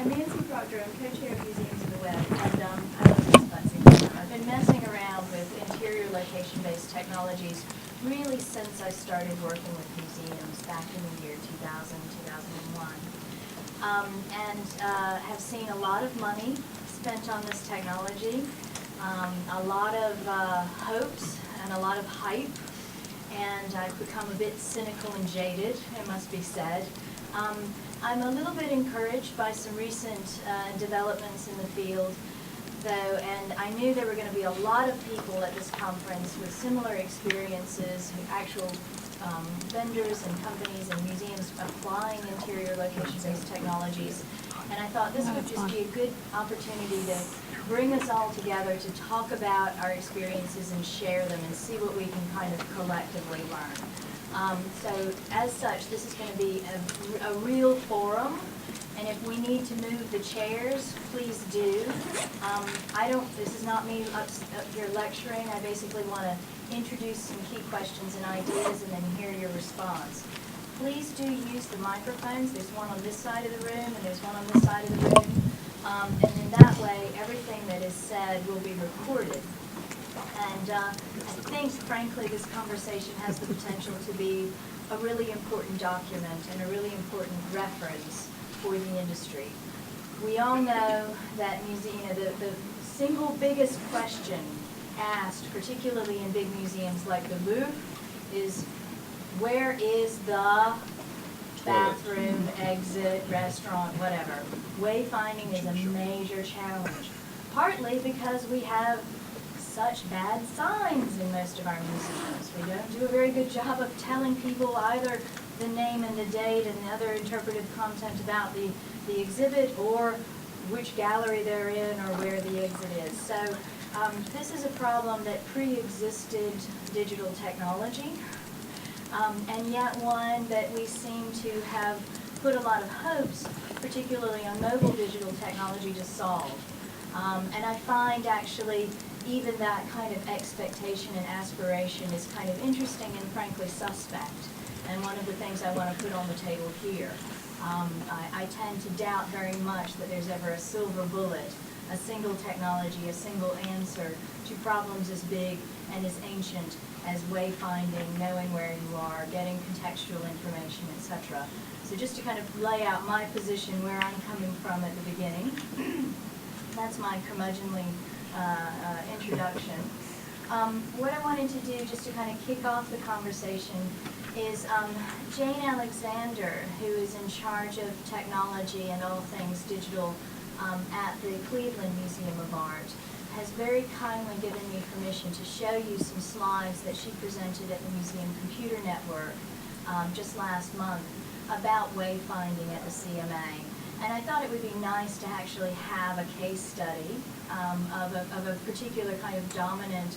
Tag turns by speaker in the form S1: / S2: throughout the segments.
S1: I'm Nancy Proctor. I'm co-chair of Museums of the Web, and I love this fussy. I've been messing around with interior location-based technologies really since I started working with museums back in the year 2000, 2001. Have seen a lot of money spent on this technology, a lot of hopes and a lot of hype, and I've become a bit cynical and jaded, it must be said. I'm a little bit encouraged by some recent developments in the field, though, and I knew there were going to be a lot of people at this conference with similar experiences, actual vendors and companies and museums applying interior location-based technologies. And I thought this would just be a good opportunity to bring us all together to talk about our experiences and share them and see what we can kind of collectively learn. So as such, this is going to be a real forum, and if we need to move the chairs, please do. This is not me up here lecturing. I basically want to introduce some key questions and ideas and then hear your response. Please do use the microphones. There's one on this side of the room and there's one on this side of the room. And in that way, everything that is said will be recorded. And I think, frankly, this conversation has the potential to be a really important document and a really important reference for the industry. We all know that the single biggest question asked, particularly in big museums like the Louvre, is where is the bathroom, exit, restaurant, whatever. Wayfinding is a major challenge, partly because we have such bad signs in most of our museums. We don't do a very good job of telling people either the name and the date and the other interpretive content about the exhibit or which gallery they're in or where the exit is. So this is a problem that pre-existed digital technology, and yet one that we seem to have put a lot of hopes, particularly on mobile digital technology, to solve. And I find actually even that kind of expectation and aspiration is kind of interesting and frankly suspect. And one of the things I want to put on the table here. I tend to doubt very much that there's ever a silver bullet, a single technology, a single answer to problems as big and as ancient as wayfinding, knowing where you are, getting contextual information, etc. So just to kind of lay out my position, where I'm coming from at the beginning, that's my curmudgeonly introduction. What I wanted to do, just to kind of kick off the conversation, is Jane Alexander, who is in charge of technology and all things digital at the Cleveland Museum of Art, has very kindly given me permission to show you some slides that she presented at the Museum Computer Network just last month about wayfinding at the CMA. And I thought it would be nice to actually have a case study of a particular kind of dominant,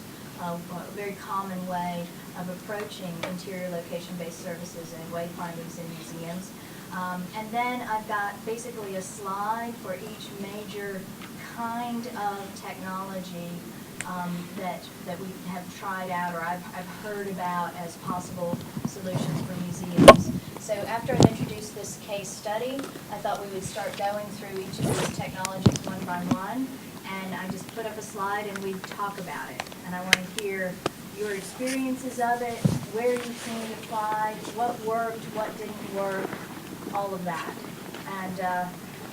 S1: very common way of approaching interior location-based services and wayfindings in museums. And then I've got basically a slide for each major kind of technology that we have tried out or I've heard about as possible solutions for museums. So after I've introduced this case study, I thought we would start going through each of these technologies one by one, and I just put up a slide and we'd talk about it. And I want to hear your experiences of it, where you've seen it applied, what worked, what didn't work, all of that. And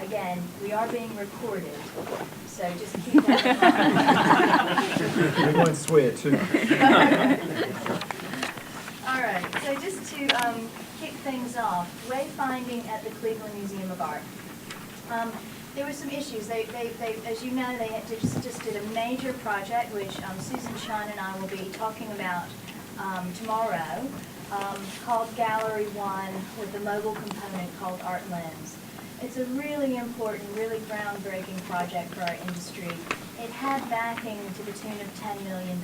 S1: again, we are being recorded, so just keep that in mind.
S2: We won't swear too much.
S1: All right, so just to kick things off, wayfinding at the Cleveland Museum of Art. There were some issues. They as you know, they had just did a major project, which Susan Chun and I will be talking about tomorrow, called Gallery 1 with the mobile component called Art Lens. It's a really important, really groundbreaking project for our industry. It had backing to the tune of $10 million.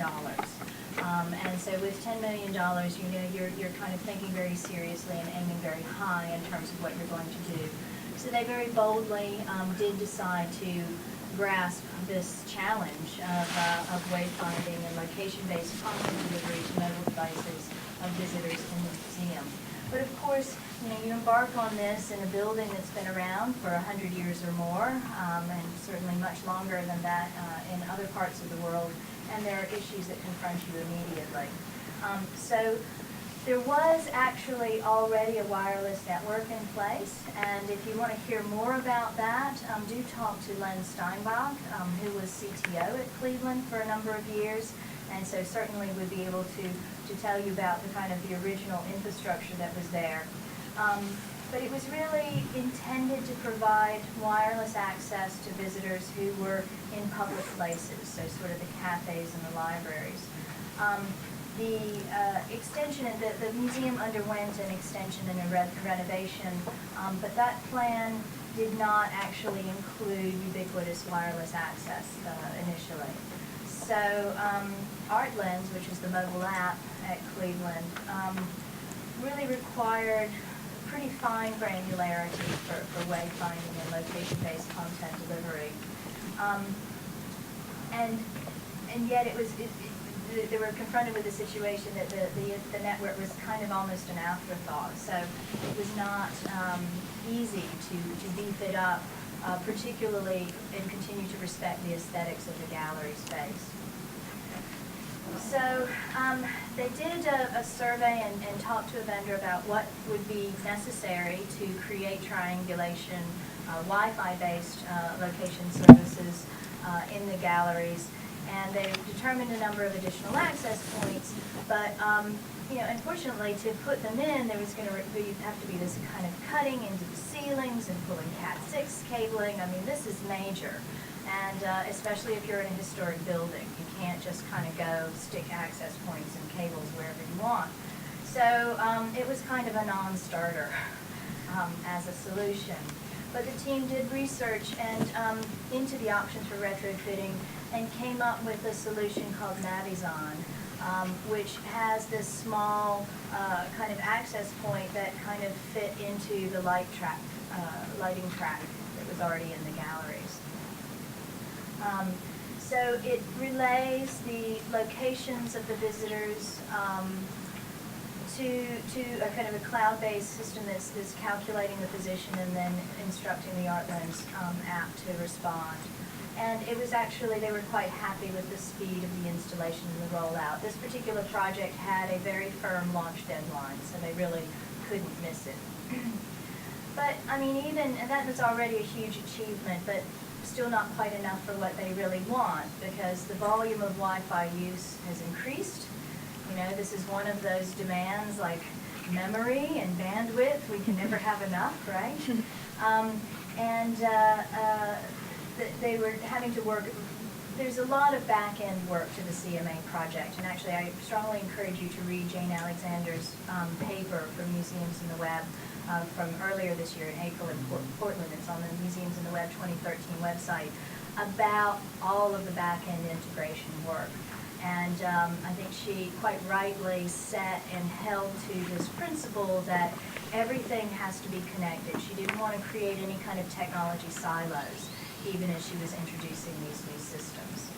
S1: And so with $10 million, you know, you're kind of thinking very seriously and aiming very high in terms of what you're going to do. So they very boldly did decide to grasp this challenge of wayfinding and location-based content delivery to mobile devices of of visitors in the museum. But of course, you embark on this in a building that's been around for 100 years or more, and certainly much longer than that in other parts of the world, and there are issues that confront you immediately. So there was actually already a wireless network in place, and if you want to hear more about that, do talk to Len Steinbach, who was CTO at Cleveland for a number of years, and so certainly would be able to tell you about the kind of the original infrastructure that was there. But it was really intended to provide wireless access to visitors who were in public places, so sort of the cafes and the libraries. The extension, the museum underwent an extension and a renovation, but that plan did not actually include ubiquitous wireless access initially. So ArtLens, which is the mobile app at Cleveland, really required pretty fine granularity for wayfinding and location-based content delivery. And yet they were confronted with the situation that the network was kind of almost an afterthought. So it was not easy to beef it up, particularly and continue to respect the aesthetics of the gallery space. So they did a survey and talked to a vendor about what would be necessary to create triangulation, Wi-Fi based location services in the galleries. And they determined a number of additional access points, but unfortunately, to put them in, there was going to have to be this kind of cutting into the ceilings and pulling Cat6 cabling. I mean, this is major, and especially if you're in a historic building, you can't just kind of go stick access points and cables wherever you want. So it was kind of a non-starter as a solution. But the team did research and into the options for retrofitting and came up with a solution called Navizon, which has this small kind of access point that kind of fit into the lighting track that was already in the galleries. So it relays the locations of the visitors to a kind of a cloud-based system that's calculating the position and then instructing the ArtLens app to respond. And it was actually, they were quite happy with the speed of the installation and the rollout. This particular project had a very firm launch deadline, so they really couldn't miss it. But, I mean, and that was already a huge achievement, but still not quite enough for what they really want, because the volume of Wi-Fi use has increased. This is one of those demands like memory and bandwidth. We can never have enough, right? They were having to work. There's a lot of back-end work to the CMA project, and actually I strongly encourage you to read Jane Alexander's paper for Museums in the Web from earlier this year in April in Portland. It's on the Museums in the Web 2013 website about all of the back-end integration work. And I think she quite rightly set and held to this principle that everything has to be connected. She didn't want to create any kind of technology silos, even as she was introducing these new systems.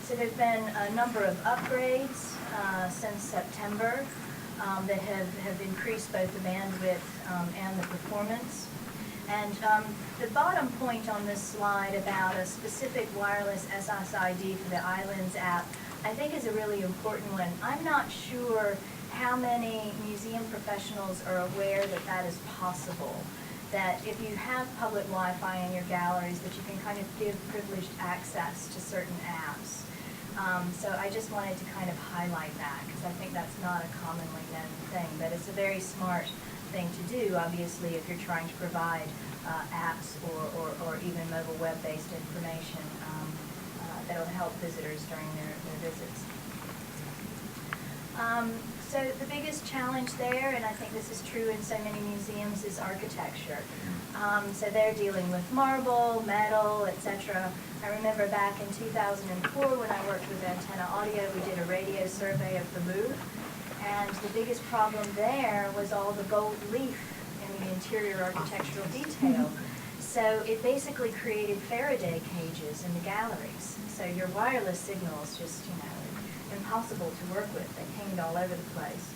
S1: So there's been a number of upgrades since September that have increased both the bandwidth and the performance. And the bottom point on this slide about a specific wireless SSID for the iLens app, I think is a really important one. I'm not sure how many museum professionals are aware that that is possible. That if you have public Wi-Fi in your galleries, that you can kind of give privileged access to certain apps. So I just wanted to kind of highlight that, because I think that's not a commonly known thing, but it's a very smart thing to do, obviously, if you're trying to provide apps or even mobile web-based information that will help visitors during their visits. So the biggest challenge there, and I think this is true in so many museums, is architecture. So they're dealing with marble, metal, etc. I remember back in 2004 when I worked with Antenna Audio, we did a radio survey of the Louvre, and the biggest problem there was all the gold leaf in the interior architectural detail. So it basically created Faraday cages in the galleries. So your wireless signals just, impossible to work with. They pinged all over the place.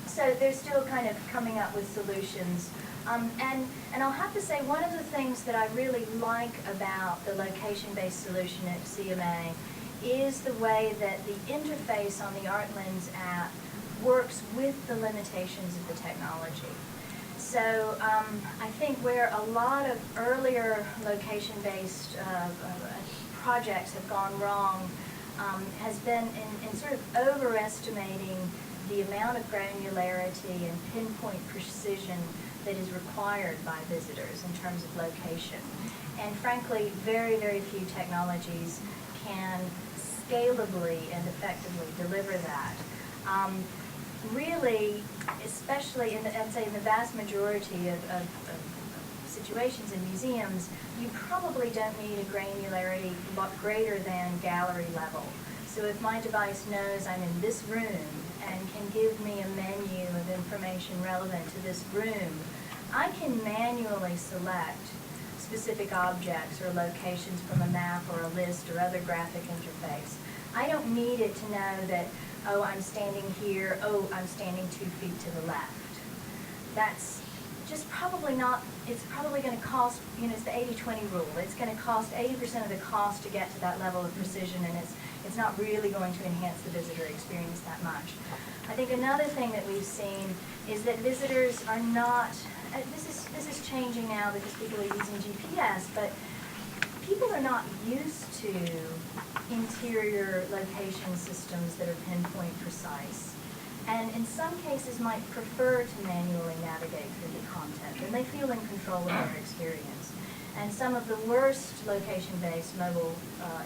S1: So they're still kind of coming up with solutions. And I'll have to say, one of the things that I really like about the location-based solution at CMA is the way that the interface on the ArtLens app works with the limitations of the technology. So I think where a lot of earlier location-based projects have gone wrong has been in sort of overestimating the amount of granularity and pinpoint precision that is required by visitors in terms of location. And frankly, very, very few technologies can scalably and effectively deliver that. Really, especially I'd say in the vast majority of situations in museums, you probably don't need a granularity greater than gallery level. So if my device knows I'm in this room and can give me a menu of information relevant to this room, I can manually select specific objects or locations from a map or a list or other graphic interface. I don't need it to know that, oh, I'm standing here, oh, I'm standing 2 feet to the left. That's just probably not, it's probably going to cost, it's the 80-20 rule. It's going to cost 80% of the cost to get to that level of precision, and it's not really going to enhance the visitor experience that much. I think another thing that we've seen is that visitors are not, this is changing now because people are using GPS, but people are not used to interior location systems that are pinpoint precise, and in some cases might prefer to manually navigate through the content, and they feel in control of their experience. And some of the worst location-based mobile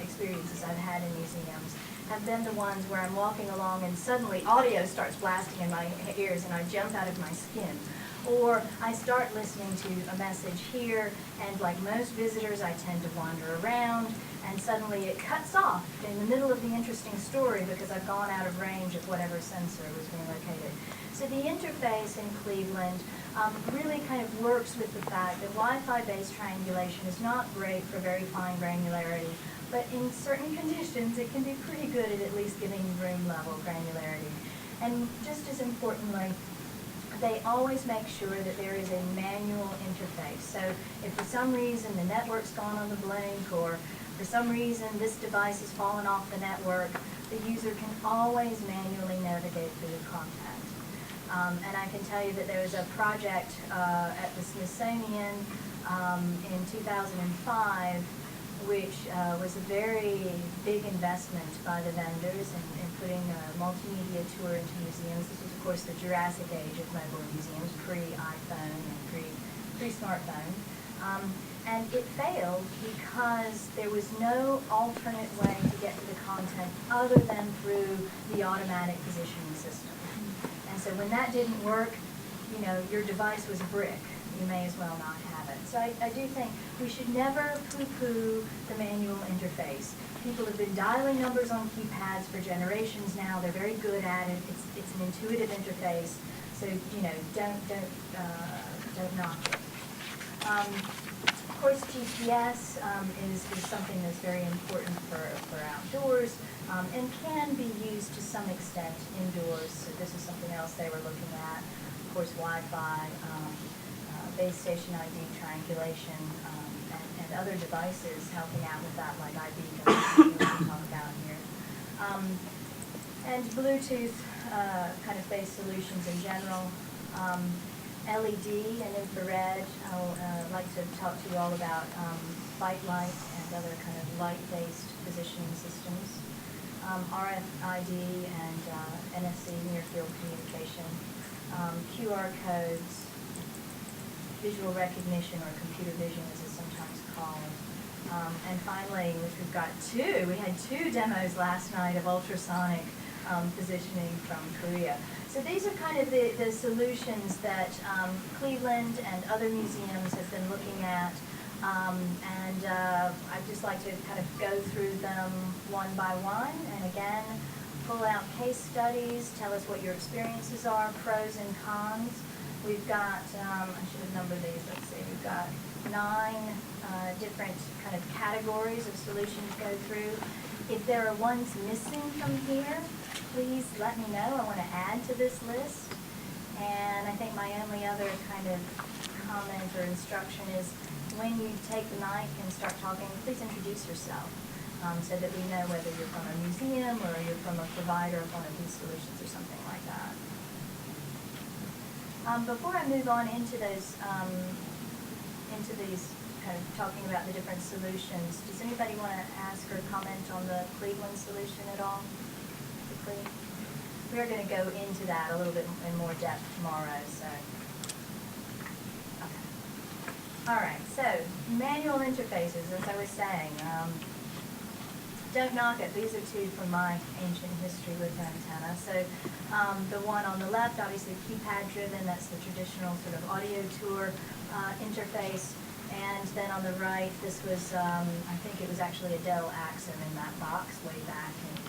S1: experiences I've had in museums have been the ones where I'm walking along and suddenly audio starts blasting in my ears and I jump out of my skin. Or I start listening to a message here, and like most visitors, I tend to wander around, and suddenly it cuts off in the middle of the interesting story because I've gone out of range of whatever sensor was being located. So the interface in Cleveland really kind of works with the fact that Wi-Fi-based triangulation is not great for very fine granularity, but in certain conditions, it can be pretty good at least giving room-level granularity. And just as importantly, they always make sure that there is a manual interface. So if for some reason the network's gone on the blink, or for some reason this device has fallen off the network, the user can always manually navigate through the content. And I can tell you that there was a project at the Smithsonian in 2005, which was a very big investment by the vendors in putting a multimedia tour into museums. This was, of course, the Jurassic age of mobile museums, pre-iPhone and pre-smartphone. And it failed because there was no alternate way to get to the content other than through the automatic positioning system. And so when that didn't work, your device was a brick. You may as well not have it. So I do think we should never poo-poo the manual interface. People have been dialing numbers on keypads for generations now. They're very good at it. It's an intuitive interface. So don't knock it. Of course, GPS is something that's very important for outdoors and can be used to some extent indoors. So this is something else they were looking at. Of course, Wi-Fi, base station ID triangulation, and other devices helping out with that, like iBeacons, we talk about here. And Bluetooth kind of based solutions in general. LED and infrared. I'd like to talk to you all about fight light and other kind of light-based positioning systems. RFID and NFC, near-field communication. QR codes, visual recognition, or computer vision as it's sometimes called. And finally, which we've got we had two demos last night of ultrasonic positioning from Korea. So these are kind of the solutions that Cleveland and other museums have been looking at. And I'd just like to kind of go through them one by one. And again, pull out case studies, tell us what your experiences are, pros and cons. We've got, I should have numbered these, let's see, we've got 9 different kind of categories of solutions to go through. If there are ones missing from here, please let me know. I want to add to this list. And I think my only other kind of comment or instruction is when you take the mic and start talking, please introduce yourself so that we know whether you're from a museum or you're from a provider of one of these solutions or something like that. Before I move on into those, into these kind of talking about the different solutions, does anybody want to ask or comment on the Cleveland solution at all? Quickly? We're going to go into that a little bit in more depth tomorrow, so. Okay. All right, so manual interfaces, as I was saying. Don't knock it. These are two from my ancient history with antenna. So the one on the left, obviously keypad driven, that's the traditional sort of audio tour interface. And then on the right, this was, I think it was actually a Dell Axum in that box way back in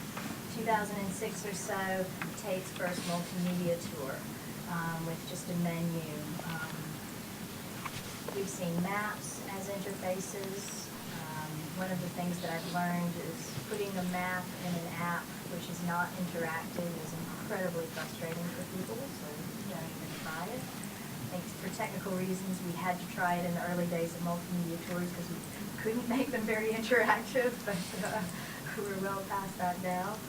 S1: 2006 or so. Tate's first multimedia tour with just a menu. We've seen maps as interfaces. One of the things that I've learned is putting a map in an app which is not interactive is incredibly frustrating for people, so don't even try it. I think for technical reasons we had to try it in the early days of multimedia tours because we couldn't make them very interactive, but we're well past that now.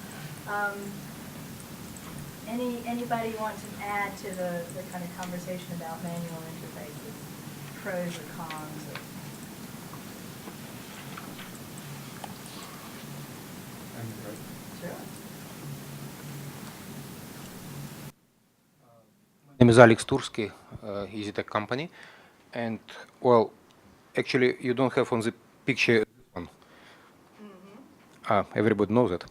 S1: Anybody want to add to the kind of conversation about manual interfaces, pros or cons? Sure.
S2: My name is Alex Tursky, EasyTech company, and well, actually you don't have on the picture one. Everybody knows it.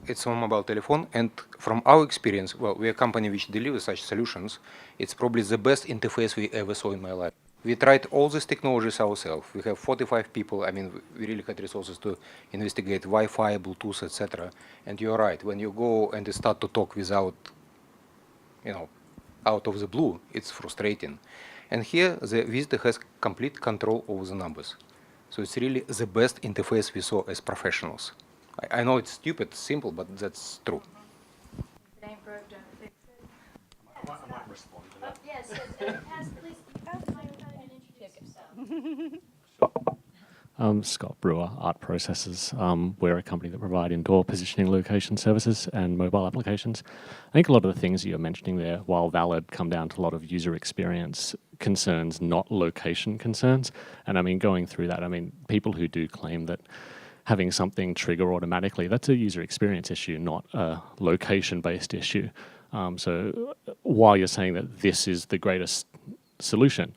S2: It's a mobile telephone, and from our experience, well, we're a company which delivers such solutions. It's probably the best interface we ever saw in my life. We tried all these technologies ourselves. We have 45 people. I mean, we really had resources to investigate Wi-Fi, Bluetooth, etc. And you're right. When you go and you start to talk without, out of the blue, it's frustrating. And here, the visitor has complete control over the numbers. So it's really the best interface we saw as professionals. I know it's stupid, simple, but that's true.
S1: If it ain't broke, don't fix it.
S3: I might respond to that.
S1: Yes, please, and introduce yourself.
S3: Scott Brewer, Art Processors. We're a company that provide indoor positioning location services and mobile applications. I think a lot of the things you're mentioning there, while valid, come down to a lot of user experience concerns, not location concerns. And I mean, going through that, I mean, people who do claim that having something trigger automatically, that's a user experience issue, not a location-based issue. So while you're saying that this is the greatest solution,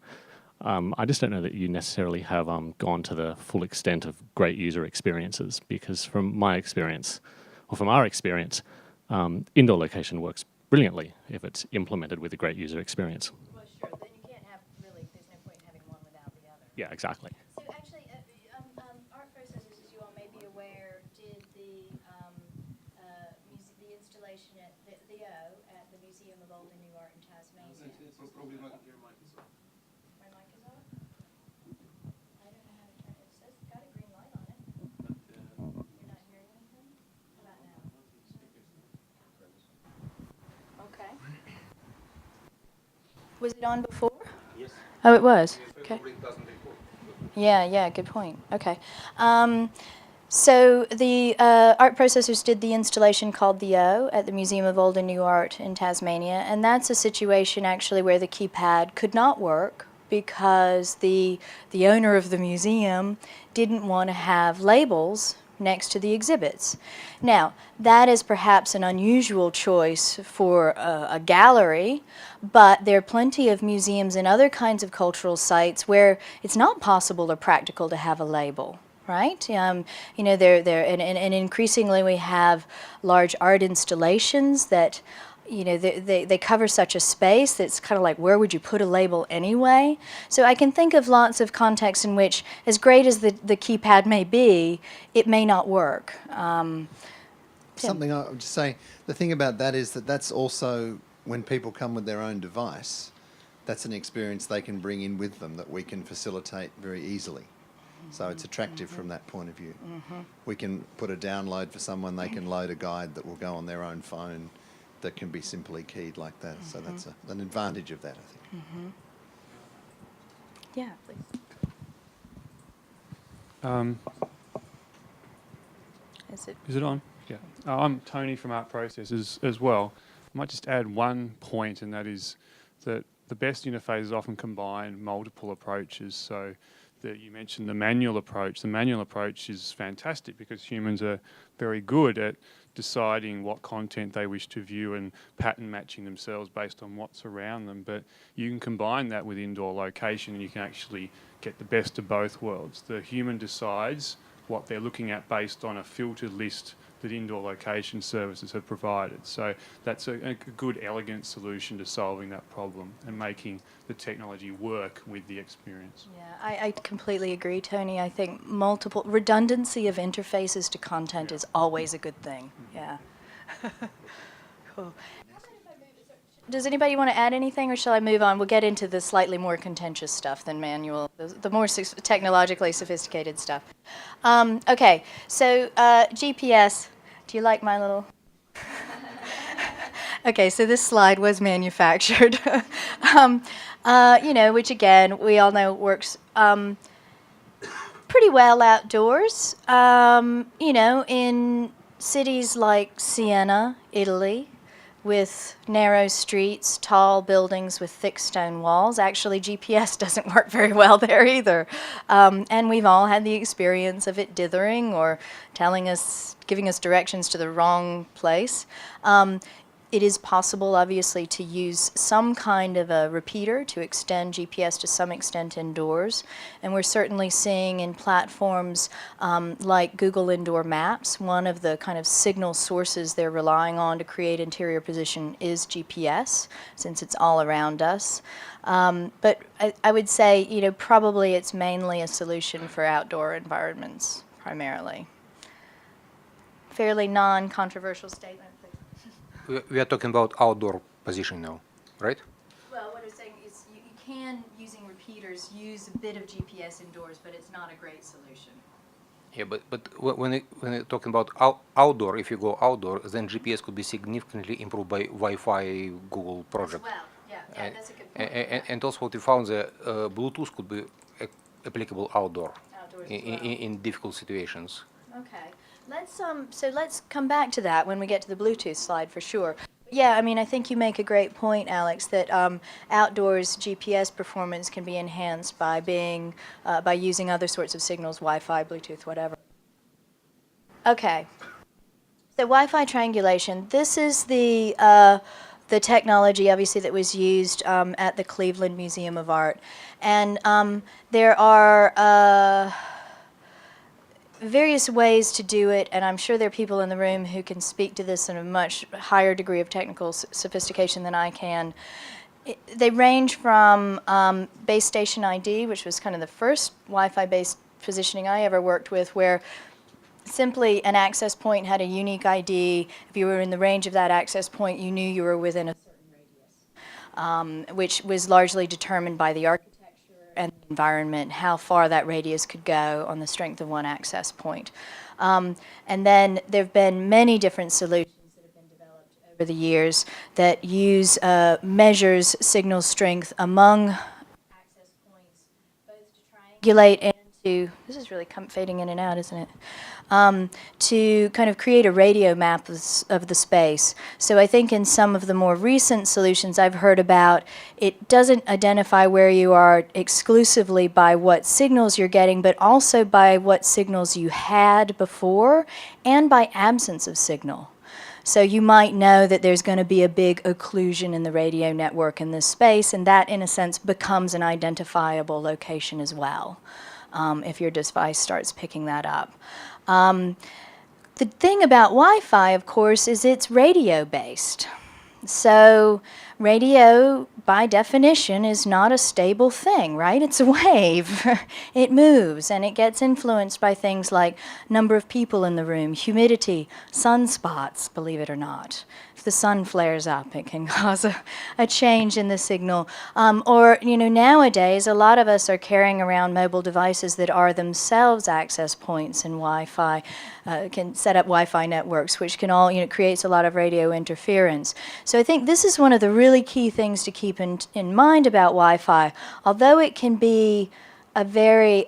S3: I just don't know that you necessarily have gone to the full extent of great user experiences, because from my experience, or from our experience, indoor location works brilliantly if it's implemented with a great user experience.
S1: Well, sure. Then you can't have, really, there's no point in having one without the other.
S3: Yeah, exactly.
S1: So actually, Art Processors, as you all may be aware, did the installation at the O at the Museum of Old and New Art in Tasmania. My mic is off? I don't know how to turn it. It says it's got a green light on it. You're not hearing anything? How about now? Okay. Was it on before?
S2: Yes.
S1: Oh, it was? Okay.
S2: Probably doesn't record.
S1: Yeah, good point. Okay. So the Art Processors did the installation called the O at the Museum of Old and New Art in Tasmania, and that's a situation actually where the keypad could not work because the owner of the museum didn't want to have labels next to the exhibits. Now, that is perhaps an unusual choice for a gallery, but there are plenty of museums and other kinds of cultural sites where it's not possible or practical to have a label. Right? And increasingly we have large art installations that, they cover such a space that's kind of like, where would you put a label anyway? So I can think of lots of contexts in which, as great as the keypad may be, it may not work.
S4: Something I would just say, the thing about that is that that's also, when people come with their own device, that's an experience they can bring in with them that we can facilitate very easily. So it's attractive from that point of view. We can put a download for someone, they can load a guide that will go on their own phone that can be simply keyed like that. So that's an advantage of that, I think.
S1: Yeah, please.
S5: Is it on? Yeah. I'm Tony from Art Processes as well. I might just add one point, and that is that the best interfaces often combine multiple approaches. So that you mentioned the manual approach. The manual approach is fantastic because humans are very good at deciding what content they wish to view and pattern matching themselves based on what's around them. But you can combine that with indoor location and you can actually get the best of both worlds. The human decides what they're looking at based on a filtered list that indoor location services have provided. So that's a good, elegant solution to solving that problem and making the technology work with the experience.
S1: Yeah, I completely agree, Tony. I think redundancy of interfaces to content is always a good thing. Yeah. Cool. Does anybody want to add anything, or shall I move on? We'll get into the slightly more contentious stuff than manual, the more technologically sophisticated stuff. Okay, so GPS. Do you like my little... Okay, so this slide was manufactured, which again, we all know works pretty well outdoors. In cities like Siena, Italy, with narrow streets, tall buildings with thick stone walls. Actually, GPS doesn't work very well there either. And we've all had the experience of it dithering or giving us directions to the wrong place. It is possible, obviously, to use some kind of a repeater to extend GPS to some extent indoors. And we're certainly seeing in platforms like Google Indoor Maps, one of the kind of signal sources they're relying on to create interior position is GPS, since it's all around us. But I would say, probably it's mainly a solution for outdoor environments, primarily. Fairly non-controversial statement.
S2: We are talking about outdoor position now, right?
S1: Well, what I'm saying is you can, using repeaters, use a bit of GPS indoors, but it's not a great solution.
S2: Yeah, but when you're talking about outdoor, if you go outdoor, then GPS could be significantly improved by Wi-Fi Google project.
S1: Well, yeah, that's a good point.
S2: And also what we found, the Bluetooth could be applicable outdoor
S1: Outdoors as well.
S2: in difficult situations.
S1: Okay. Let's come back to that when we get to the Bluetooth slide for sure. Yeah, I think you make a great point, Alex, that outdoors GPS performance can be enhanced by by using other sorts of signals, Wi-Fi, Bluetooth, whatever. Okay. So Wi-Fi triangulation. This is the technology, obviously, that was used at the Cleveland Museum of Art, and there are various ways to do it, and I'm sure there are people in the room who can speak to this in a much higher degree of technical sophistication than I can. They range from base station ID, which was kind of the first Wi-Fi based positioning I ever worked with, where simply an access point had a unique ID. If you were in the range of that access point, you knew you were within a certain radius, which was largely determined by the architecture and the environment, how far that radius could go on the strength of one access point. And then there have been many different solutions that have been developed over the years that use measures signal strength among access points, both to triangulate and to, this is really fading in and out, isn't it? To kind of create a radio map of the space. So I think in some of the more recent solutions I've heard about, it doesn't identify where you are exclusively by what signals you're getting, but also by what signals you had before and by absence of signal. So you might know that there's going to be a big occlusion in the radio network in this space, and that in a sense becomes an identifiable location as well. If your device starts picking that up. The thing about Wi-Fi, of course, is it's radio-based. So
S6: radio, by definition, is not a stable thing, right? It's a wave. It moves, and it gets influenced by things like number of people in the room, humidity, sunspots, believe it or not. If the sun flares up, it can cause a change in the signal. Or, nowadays, a lot of us are carrying around mobile devices that are themselves access points and Wi-Fi, can set up Wi-Fi networks, which can all, creates a lot of radio interference. So I think this is one of the really key things to keep in mind about Wi-Fi. Although it can be a very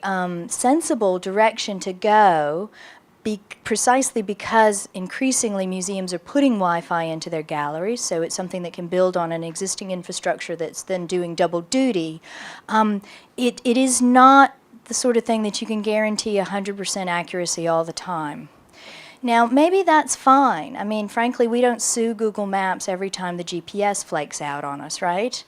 S6: sensible direction to go, precisely because increasingly museums are putting Wi-Fi into their galleries, so it's something that can build on an existing infrastructure that's then doing double duty. It is not the sort of thing that you can guarantee 100% accuracy all the time. Now, maybe that's fine. I mean, frankly, we don't sue Google Maps every time the GPS flakes out on us, right?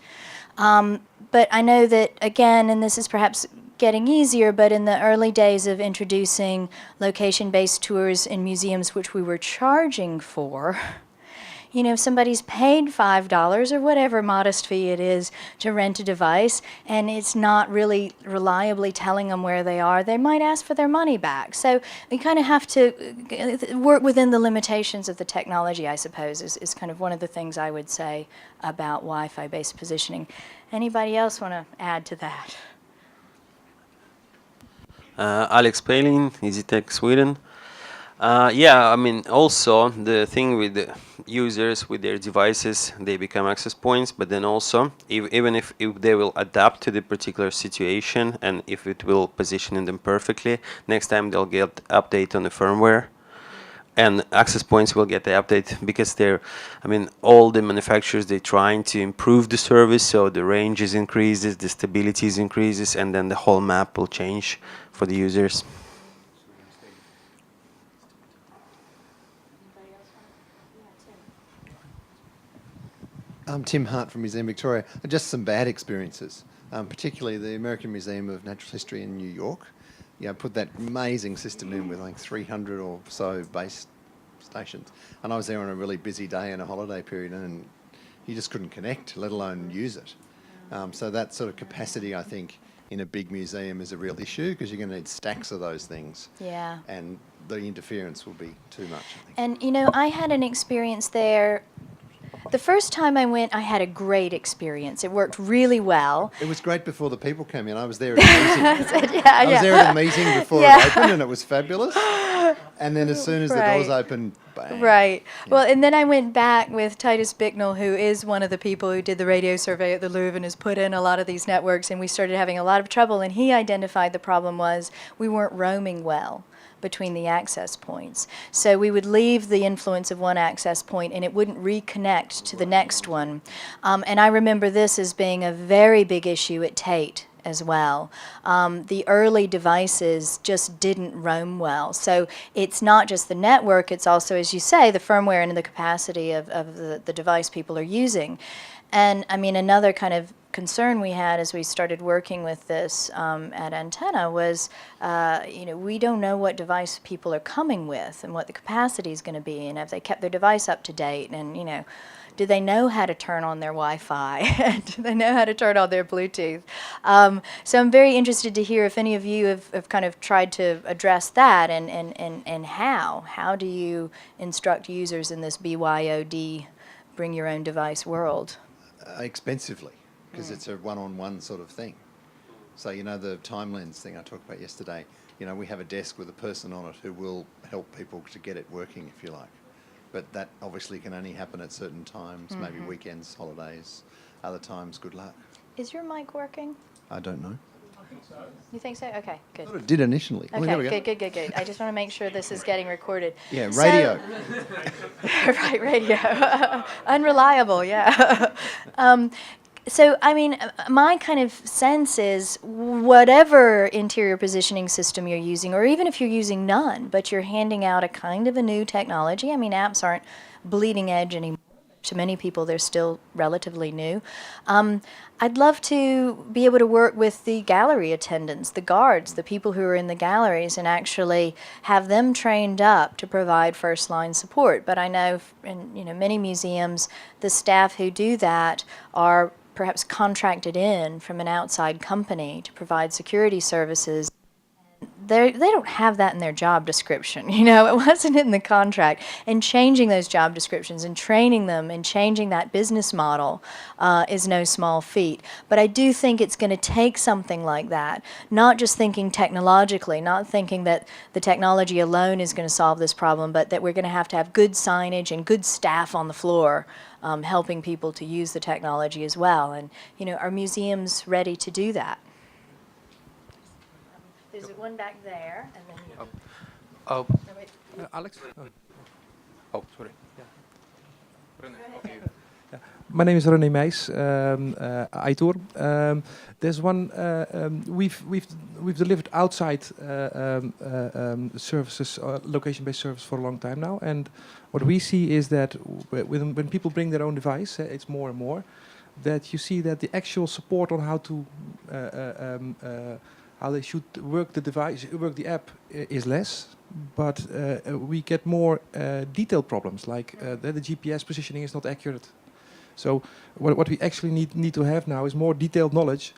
S6: But I know that, again, and this is perhaps getting easier, but in the early days of introducing location-based tours in museums, which we were charging for, if somebody's paid $5 or whatever modest fee it is to rent a device, and it's not really reliably telling them where they are, they might ask for their money back. So we kind of have to work within the limitations of the technology, I suppose, is kind of one of the things I would say about Wi-Fi based positioning. Anybody else want to add to that?
S7: Alex Palin, EasyTech Sweden. Yeah, I mean, also the thing with the users with their devices, they become access points, but then also, even if they will adapt to the particular situation and if it will position them perfectly, next time they'll get update on the firmware. And access points will get the update because all the manufacturers, they're trying to improve the service, so the range is increases, the stability is increases, and then the whole map will change for the users.
S4: I'm Tim Hart from Museum Victoria. Just some bad experiences, particularly the American Museum of Natural History in New York. Put that amazing system in with like 300 or so base stations. And I was there on a really busy day in a holiday period, and you just couldn't connect, let alone use it. So that sort of capacity, I think, in a big museum is a real issue because you're going to need stacks of those things.
S6: Yeah.
S4: And the interference will be too much, I think.
S6: And, I had an experience there. The first time I went, I had a great experience. It worked really well.
S4: It was great before the people came in. I was there at a meeting.
S6: I
S4: was there at a meeting before it opened, and it was fabulous. And then as soon as the doors opened, bang.
S6: Right.
S4: Yeah.
S6: Well, and then I went back with Titus Bicknell, who is one of the people who did the radio survey at the Louvre and has put in a lot of these networks, and we started having a lot of trouble, and he identified the problem was we weren't roaming well between the access points. So we would leave the influence of one access point and it wouldn't reconnect to the next one. And I remember this as being a very big issue at Tate as well. The early devices just didn't roam well. So it's not just the network, it's also, as you say, the firmware and the capacity of the device people are using. And I mean, another kind of concern we had as we started working with this at Antenna was, we don't know what device people are coming with and what the capacity is going to be, and have they kept their device up to date, and do they know how to turn on their Wi-Fi? Do they know how to turn on their Bluetooth? So I'm very interested to hear if any of you have kind of tried to address that, and how do you instruct users in this BYOD, bring your own device world?
S4: Expensively, because it's a one-on-one sort of thing. So, the time lens thing I talked about yesterday, we have a desk with a person on it who will help people to get it working, if you like. But that obviously can only happen at certain times, maybe weekends, holidays, other times, good luck.
S6: Is your mic working?
S4: I don't know.
S6: You think so? Okay, good.
S4: I thought it did initially. Well, there we go.
S6: Okay, good. I just want to make sure this is getting recorded.
S4: Yeah, radio.
S6: Right, radio. Unreliable, yeah. So, I mean, my kind of sense is whatever interior positioning system you're using, or even if you're using none, but you're handing out a kind of a new technology. I mean, apps aren't bleeding edge anymore. to many people, they're still relatively new. I'd love to be able to work with the gallery attendants, the guards, the people who are in the galleries, and actually have them trained up to provide first-line support. But I know in many museums, the staff who do that are perhaps contracted in from an outside company to provide security services. They don't have that in their job description. It wasn't in the contract. And changing those job descriptions and training them and changing that business model is no small feat. But I do think it's going to take something like that, not just thinking technologically, not thinking that the technology alone is going to solve this problem, but that we're going to have good signage and good staff on the floor helping people to use the technology as well. And, are museums ready to do that? There's one back there, and then
S8: Alex?
S2: Oh, sorry.
S8: My name is René Meijs, ITOR. There's one we've delivered outside services, location-based service for a long time now, and what we see is that when people bring their own device, it's more and more that you see that the actual support on how they should work the device, work the app, is less, but we get more detailed problems, like that the GPS positioning is not accurate. So what we actually need to have now is more detailed knowledge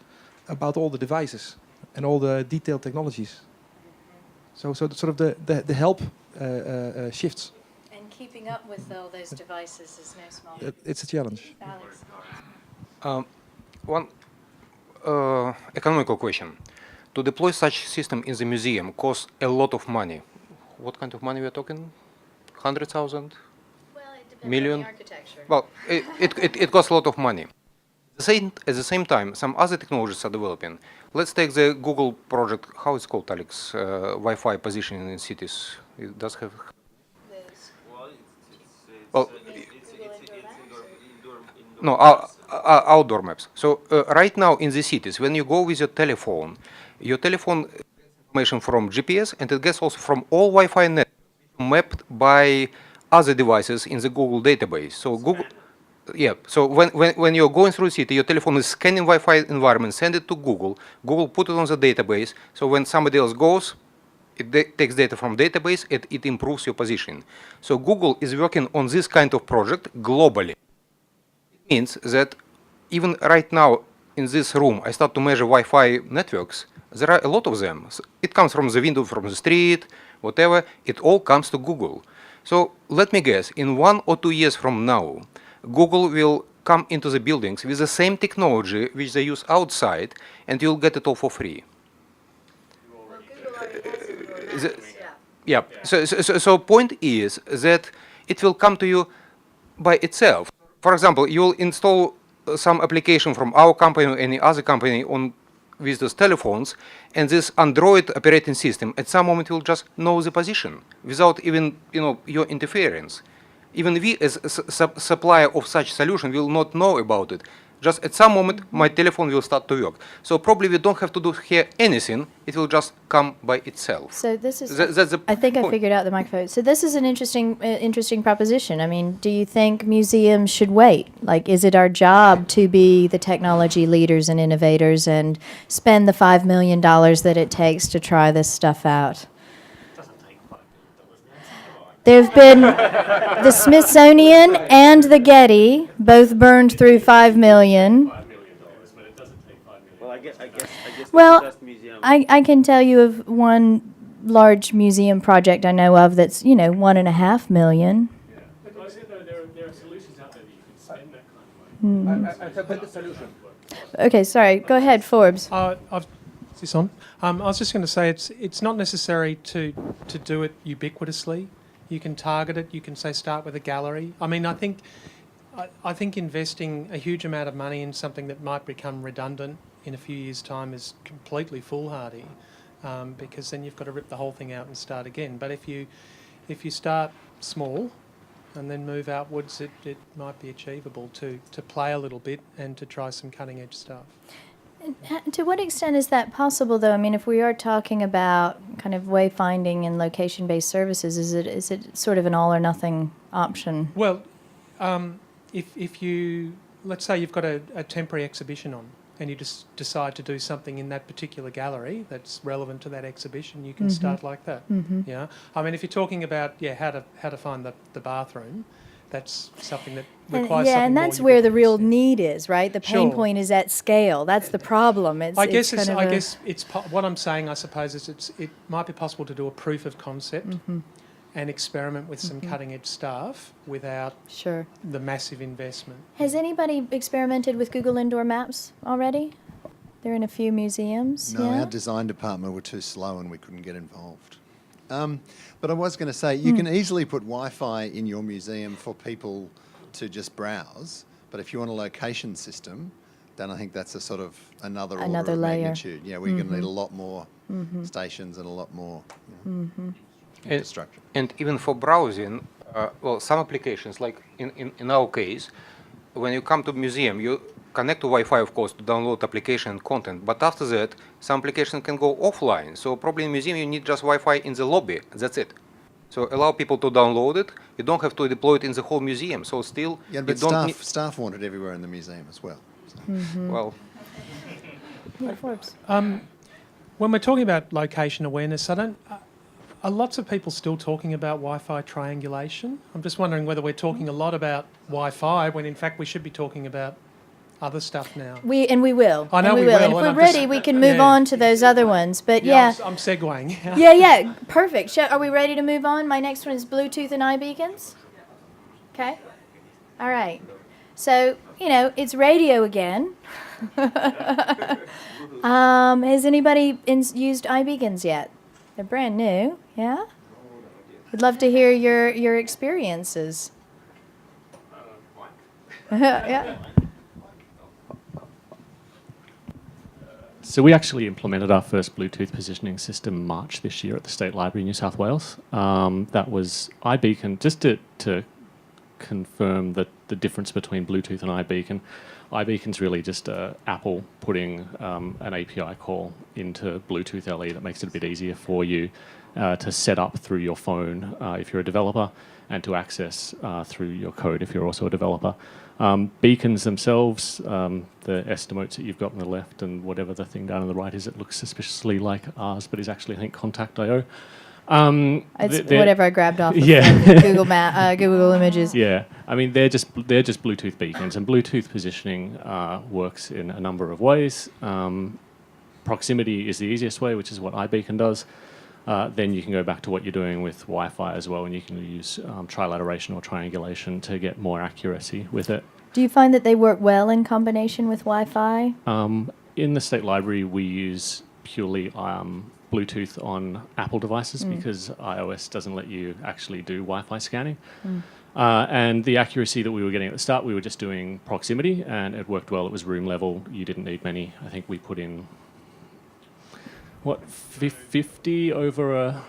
S8: about all the devices and all the detailed technologies. So sort of the help shifts.
S6: And keeping up with all those devices is no small feat.
S8: It's a challenge.
S6: Alex.
S2: One economical question. To deploy such system in the museum costs a lot of money. What kind of money we are talking? 100,000?
S6: Well, it depends
S2: Million?
S6: on the architecture.
S2: Well, it costs a lot of money. At the same time, some other technologies are developing. Let's take the Google project. How it's called, Alex? Wi-Fi positioning in cities. It does have. Well, no, outdoor maps. So right now in the cities, when you go with your telephone gets information from GPS, and it gets also from all Wi-Fi networks mapped by other devices in the Google database. So Google, yeah. So when you're going through the city, your telephone is scanning Wi-Fi environment, send it to Google. Google put it on the database. So when somebody else goes, it takes data from database. It improves your position. So Google is working on this kind of project globally. It means that even right now in this room, I start to measure Wi-Fi networks. There are a lot of them. It comes from the window, from the street, whatever. It all comes to Google. So let me guess, in 1 or 2 years from now, Google will come into the buildings with the same technology which they use outside, and you'll get it all for free. Yeah. So point is that it will come to you by itself. For example, you'll install some application from our company or any other company with those telephones, and this Android operating system at some moment will just know the position without even your interference. Even we as a supplier of such solution will not know about it. Just at some moment my telephone will start to work. So probably we don't have to do here anything, it will just come by itself.
S6: So this is,
S2: that's the
S6: I think
S2: point.
S6: I figured out the microphone. So this is an interesting proposition. I mean, do you think museums should wait? Like, is it our job to be the technology leaders and innovators and spend the $5 million that it takes to try this stuff out? There have been the Smithsonian and the Getty both burned through $5 million. Well, I can tell you of one large museum project I know of that's, $1.5 million.
S3: There are solutions out there that you can spend that kind of money.
S2: I have a solution.
S6: Okay, sorry. Go ahead, Forbes.
S9: Is this on? I was just going to say it's not necessary to do it ubiquitously. You can target it. You can say start with a gallery. I mean, I think investing a huge amount of money in something that might become redundant in a few years' time is completely foolhardy, because then you've got to rip the whole thing out and start again. But if you start small and then move outwards, it might be achievable to play a little bit and to try some cutting-edge stuff.
S6: To what extent is that possible, though? I mean, if we are talking about kind of wayfinding and location-based services, is it sort of an all-or-nothing option?
S9: Well, if you, let's say you've got a temporary exhibition on, and you just decide to do something in that particular gallery that's relevant to that exhibition, you can start like that. Yeah, I mean, if you're talking about how to find the bathroom, that's something that requires something
S6: and
S9: more
S6: that's where the real
S9: ubiquitous,
S6: need is, right? The pain
S9: Sure.
S6: point is at scale. That's the problem.
S9: I guess it's what I'm saying. I suppose is it might be possible to do a proof of concept and experiment with some cutting edge stuff without
S6: Sure.
S9: the massive investment.
S6: Has anybody experimented with Google Indoor Maps already? They're in a few museums.
S4: No,
S6: yeah?
S4: our design department were too slow and we couldn't get involved. But I was going to say, you can easily put Wi-Fi in your museum for people to just browse. But if you want a location system, then I think that's a sort of another order of
S6: layer.
S4: magnitude. Yeah, we're going to need a lot more stations and a lot more infrastructure.
S2: And even for browsing, well, some applications, like in our case, when you come to museum, you connect to Wi-Fi, of course, to download application and content. But after that, some application can go offline. So probably in museum, you need just Wi-Fi in the lobby. That's it. So allow people to download it. You don't have to deploy it in the whole museum. So still,
S4: Yeah,
S2: you
S4: but
S2: don't
S4: staff want it everywhere in the museum as well. So.
S2: well,
S6: Yeah, Forbes.
S9: When we're talking about location awareness, are lots of people still talking about Wi-Fi triangulation? I'm just wondering whether we're talking a lot about Wi-Fi when in fact we should be talking about other stuff now.
S6: We will.
S9: I know
S6: and
S9: we
S6: will.
S9: will,
S6: And if
S9: and
S6: we're
S9: I'm just-
S6: ready, we can move
S9: yeah.
S6: on to those other ones. But yeah.
S9: I'm segueing.
S6: Yeah, perfect. Are we ready to move on? My next one is Bluetooth and iBeacons. Okay. All right. So, it's radio again. Has anybody used iBeacons yet? They're brand new, yeah? We'd love to hear your experiences. Yeah.
S3: So we actually implemented our first Bluetooth positioning system March this year at the State Library in New South Wales. That was iBeacon, just to confirm the difference between Bluetooth and iBeacon. iBeacon's really just Apple putting an API call into Bluetooth LE that makes it a bit easier for you to set up through your phone if you're a developer and to access through your code if you're also a developer. Beacons themselves, the estimates that you've got on the left and whatever the thing down on the right is, it looks suspiciously like ours, but is actually, I think, Contact.io.
S6: It's whatever I grabbed off of Google Images.
S3: Yeah, I mean they're just Bluetooth beacons, and Bluetooth positioning works in a number of ways. Proximity is the easiest way, which is what iBeacon does. Then you can go back to what you're doing with Wi-Fi as well, and you can use trilateration or triangulation to get more accuracy with it.
S6: Do you find that they work well in combination with Wi-Fi?
S3: In the State Library, we use purely Bluetooth on Apple devices because iOS doesn't let you actually do Wi-Fi scanning. And the accuracy that we were getting at the start, we were just doing proximity, and it worked well. It was room level. You didn't need many. I think we put in 50 over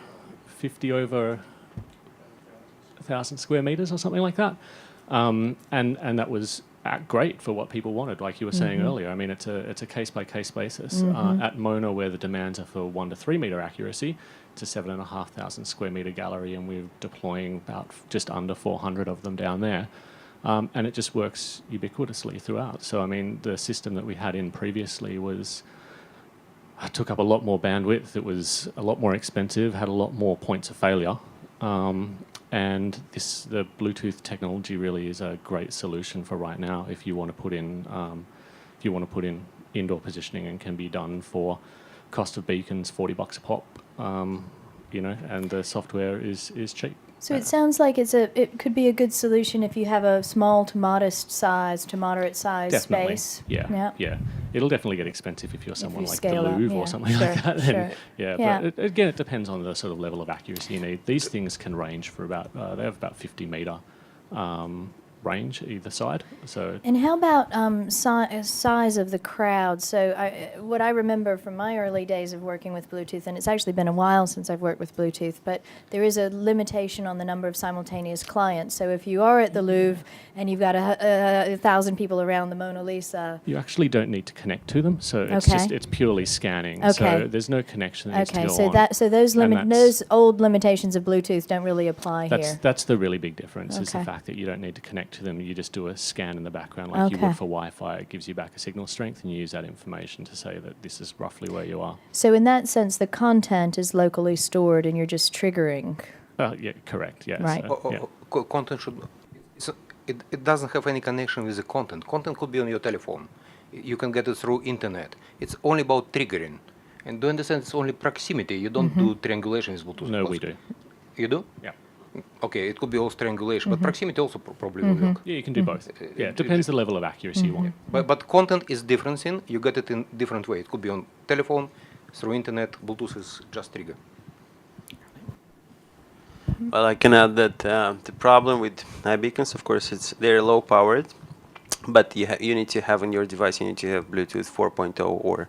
S3: 1,000 square meters or something like that, and that was great for what people wanted. Like you were saying earlier, I mean, it's a case by case basis. At Mona, where the demands are for 1 to 3 meter accuracy, it's a 7,500 square meter gallery, and we're deploying about just under 400 of them down there. And it just works ubiquitously throughout. So I mean, the system that we had in previously took up a lot more bandwidth. It was a lot more expensive, had a lot more points of failure. And the Bluetooth technology really is a great solution for right now if you want to put in indoor positioning, and can be done for cost of beacons $40 a pop, and the software is cheap.
S6: So it sounds like it could be a good solution if you have a small to moderate size
S3: Definitely.
S6: space.
S3: Yeah. It'll definitely get expensive if you're someone
S6: you
S3: like the
S6: scale up,
S3: Louvre
S6: yeah.
S3: or something
S6: Sure,
S3: like that.
S6: sure.
S3: But again, it depends on the sort of level of accuracy you need. These things can range for about they have about 50 meter range either side. So.
S6: And how about size of the crowd? So what I remember from my early days of working with Bluetooth, and it's actually been a while since I've worked with Bluetooth, but there is a limitation on the number of simultaneous clients. So if you are at the Louvre and you've got 1,000 people around the Mona Lisa,
S3: you actually don't need to connect to them. So it's it's purely scanning.
S6: Okay.
S3: So there's no connection that needs to go on.
S6: Those old limitations of Bluetooth don't really apply here.
S3: That's the really big difference, is the fact that you don't need to connect to them. You just do a scan in the background like you
S6: Okay.
S3: would for Wi-Fi. It gives you back a signal strength, and you use that information to say that this is roughly where you are.
S6: So in that sense, the content is locally stored, and you're just triggering.
S3: Yeah, correct. Yeah.
S6: Right.
S3: So, yeah.
S2: Content should. It doesn't have any connection with the content. Content could be on your telephone. You can get it through internet. It's only about triggering. And do you understand? It's only proximity. You don't do triangulation with Bluetooth.
S3: No, we do.
S2: You do?
S3: Yeah.
S2: Okay, it could be also triangulation, but proximity also probably will work.
S3: Yeah, you can do both. Yeah, it depends the level of accuracy you want.
S2: But content is different thing. You get it in different way. It could be on telephone, through internet. Bluetooth is just trigger.
S7: Well, I can add that the problem with iBeacons, of course, it's they're low powered, but you need to have on your device, you need to have Bluetooth 4.0 or,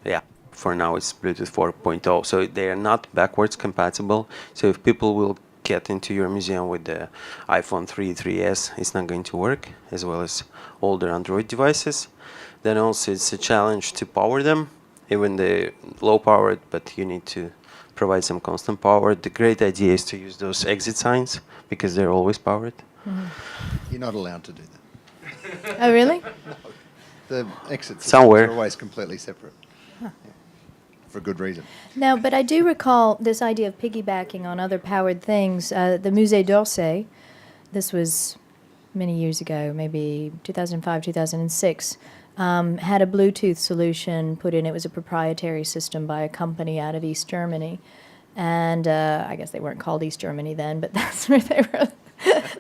S7: yeah, for now it's Bluetooth 4.0. So they are not backwards compatible. So if people will get into your museum with the iPhone 3, 3S, it's not going to work, as well as older Android devices. Then also it's a challenge to power them, even the low powered, but you need to provide some constant power. The great idea is to use those exit signs because they're always powered.
S4: You're not allowed to do that.
S6: Oh, really?
S4: The exit systems
S7: Somewhere.
S4: are always completely separate. Yeah. For good reason.
S6: Now, but I do recall this idea of piggybacking on other powered things. The Musée d'Orsay, this was many years ago, maybe 2005, 2006, had a Bluetooth solution put in. It was a proprietary system by a company out of East Germany. And I guess they weren't called East Germany then, but that's where they were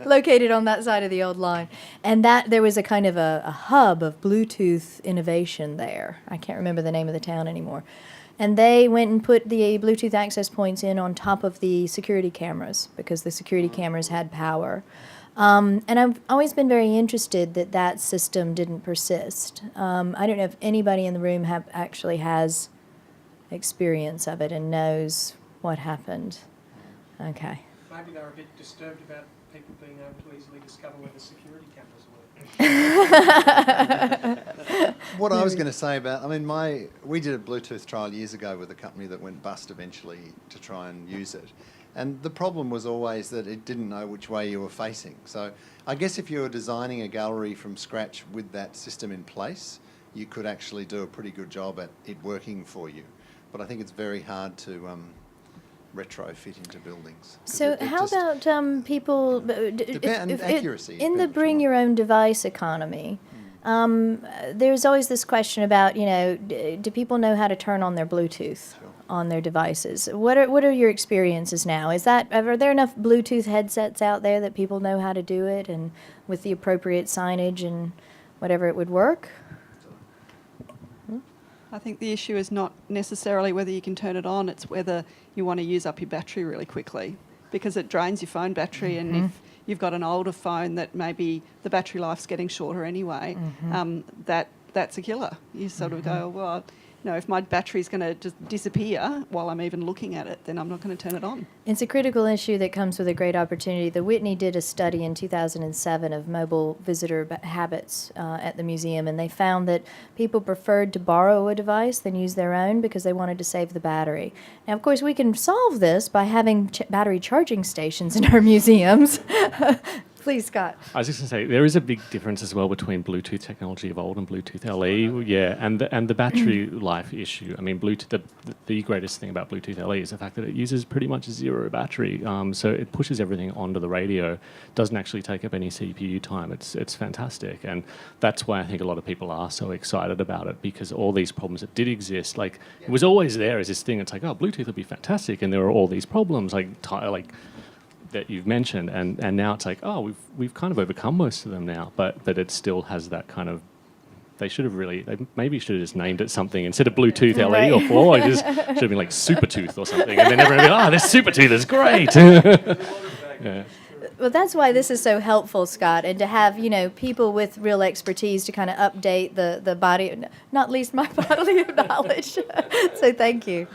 S6: located, on that side of the old line. And that there was a kind of a hub of Bluetooth innovation there. I can't remember the name of the town anymore. And they went and put the Bluetooth access points in on top of the security cameras because the security cameras had power. And I've always been very interested that that system didn't persist. I don't know if anybody in the room actually has experience of it and knows what happened. Okay.
S9: Maybe they were a bit disturbed about people being able to easily discover where the security cameras were.
S4: What I was going to say about, I mean, we did a Bluetooth trial years ago with a company that went bust eventually to try and use it. And the problem was always that it didn't know which way you were facing. So I guess if you were designing a gallery from scratch with that system in place, you could actually do a pretty good job at it working for you. But I think it's very hard to retrofit into buildings.
S6: So how about people...
S4: And accuracy.
S6: In the bring your own device economy, there's always this question about, do people know how to turn on their Bluetooth on their devices? What are your experiences now? Are there enough Bluetooth headsets out there that people know how to do it and with the appropriate signage and whatever it would work?
S10: I think the issue is not necessarily whether you can turn it on, it's whether you want to use up your battery really quickly, because it drains your phone battery, and if you've got an older phone that maybe the battery life's getting shorter anyway, that's a killer. You sort of go, well, if my battery's going to just disappear while I'm even looking at it, then I'm not going to turn it on.
S6: It's a critical issue that comes with a great opportunity. The Whitney did a study in 2007 of mobile visitor habits at the museum, and they found that people preferred to borrow a device than use their own because they wanted to save the battery. Now, of course, we can solve this by having battery charging stations in our museums. Please, Scott.
S3: I was just going to say, there is a big difference as well between Bluetooth technology of old and Bluetooth LE. Yeah, and the battery life issue. I mean, Bluetooth. The greatest thing about Bluetooth LE is the fact that it uses pretty much zero battery. So it pushes everything onto the radio. Doesn't actually take up any CPU time. It's fantastic, and that's why I think a lot of people are so excited about it, because all these problems that did exist, like it was always there as this thing. It's like, oh, Bluetooth would be fantastic, and there are all these problems like that you've mentioned, and now it's like, oh, we've kind of overcome most of them now, but it still has that kind of. They maybe should have just named it something instead of Bluetooth LE or 4. It just should have been like Supertooth or something, and then everyone would be like, oh, this Supertooth is great. Yeah.
S6: Well, that's why this is so helpful, Scott, and to have, people with real expertise to kind of update the body, not least my body of knowledge. So thank you.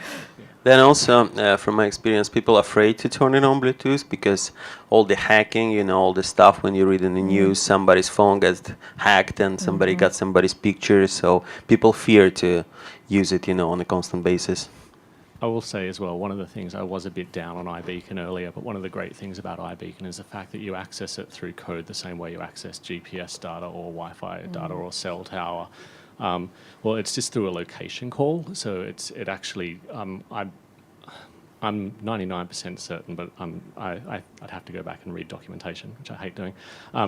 S7: Then also, from my experience, people are afraid to turn it on Bluetooth because all the hacking, all the stuff when you read in the news, somebody's phone gets hacked and somebody got somebody's picture. So people fear to use it, on a constant basis.
S3: I will say as well, one of the things, I was a bit down on iBeacon earlier, but one of the great things about iBeacon is the fact that you access it through code the same way you access GPS data or Wi-Fi data or cell tower. Well, it's just through a location call, so it actually, I'm 99% certain, but I'd have to go back and read documentation, which I hate doing.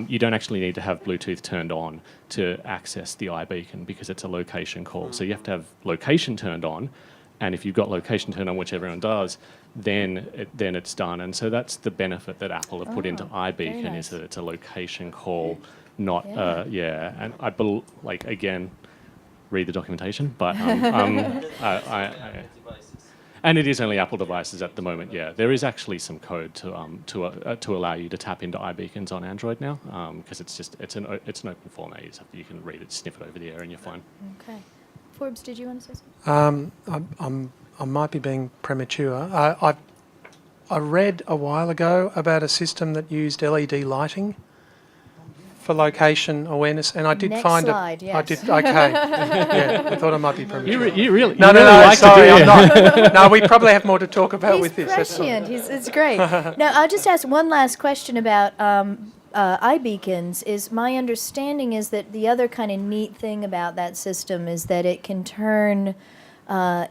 S3: You don't actually need to have Bluetooth turned on to access the iBeacon because it's a location call. So you have to have location turned on, and if you've got location turned on, which everyone does, then it's done. And so that's the benefit that Apple have put into iBeacon,
S6: nice.
S3: is that it's a location call, not And again, read the documentation, but and it is only Apple devices at the moment. Yeah, there is actually some code to allow you to tap into iBeacons on Android now, because it's an open format. You can read it, sniff it over the air, and you're fine.
S6: Okay. Forbes, did you want to say something?
S9: I might be being premature. I read a while ago about a system that used LED lighting for location awareness, and I did
S6: Next
S9: find
S6: slide,
S9: it. I
S6: yes.
S9: did. Okay. Yeah, I thought I might be premature.
S3: You really
S9: No,
S3: like
S9: sorry,
S3: to do
S9: I'm not. No, we probably have more to talk about with this. That's all.
S6: Prescient. It's great. Now, I'll just ask one last question about iBeacons. Is my understanding is that the other kind of neat thing about that system is that it can turn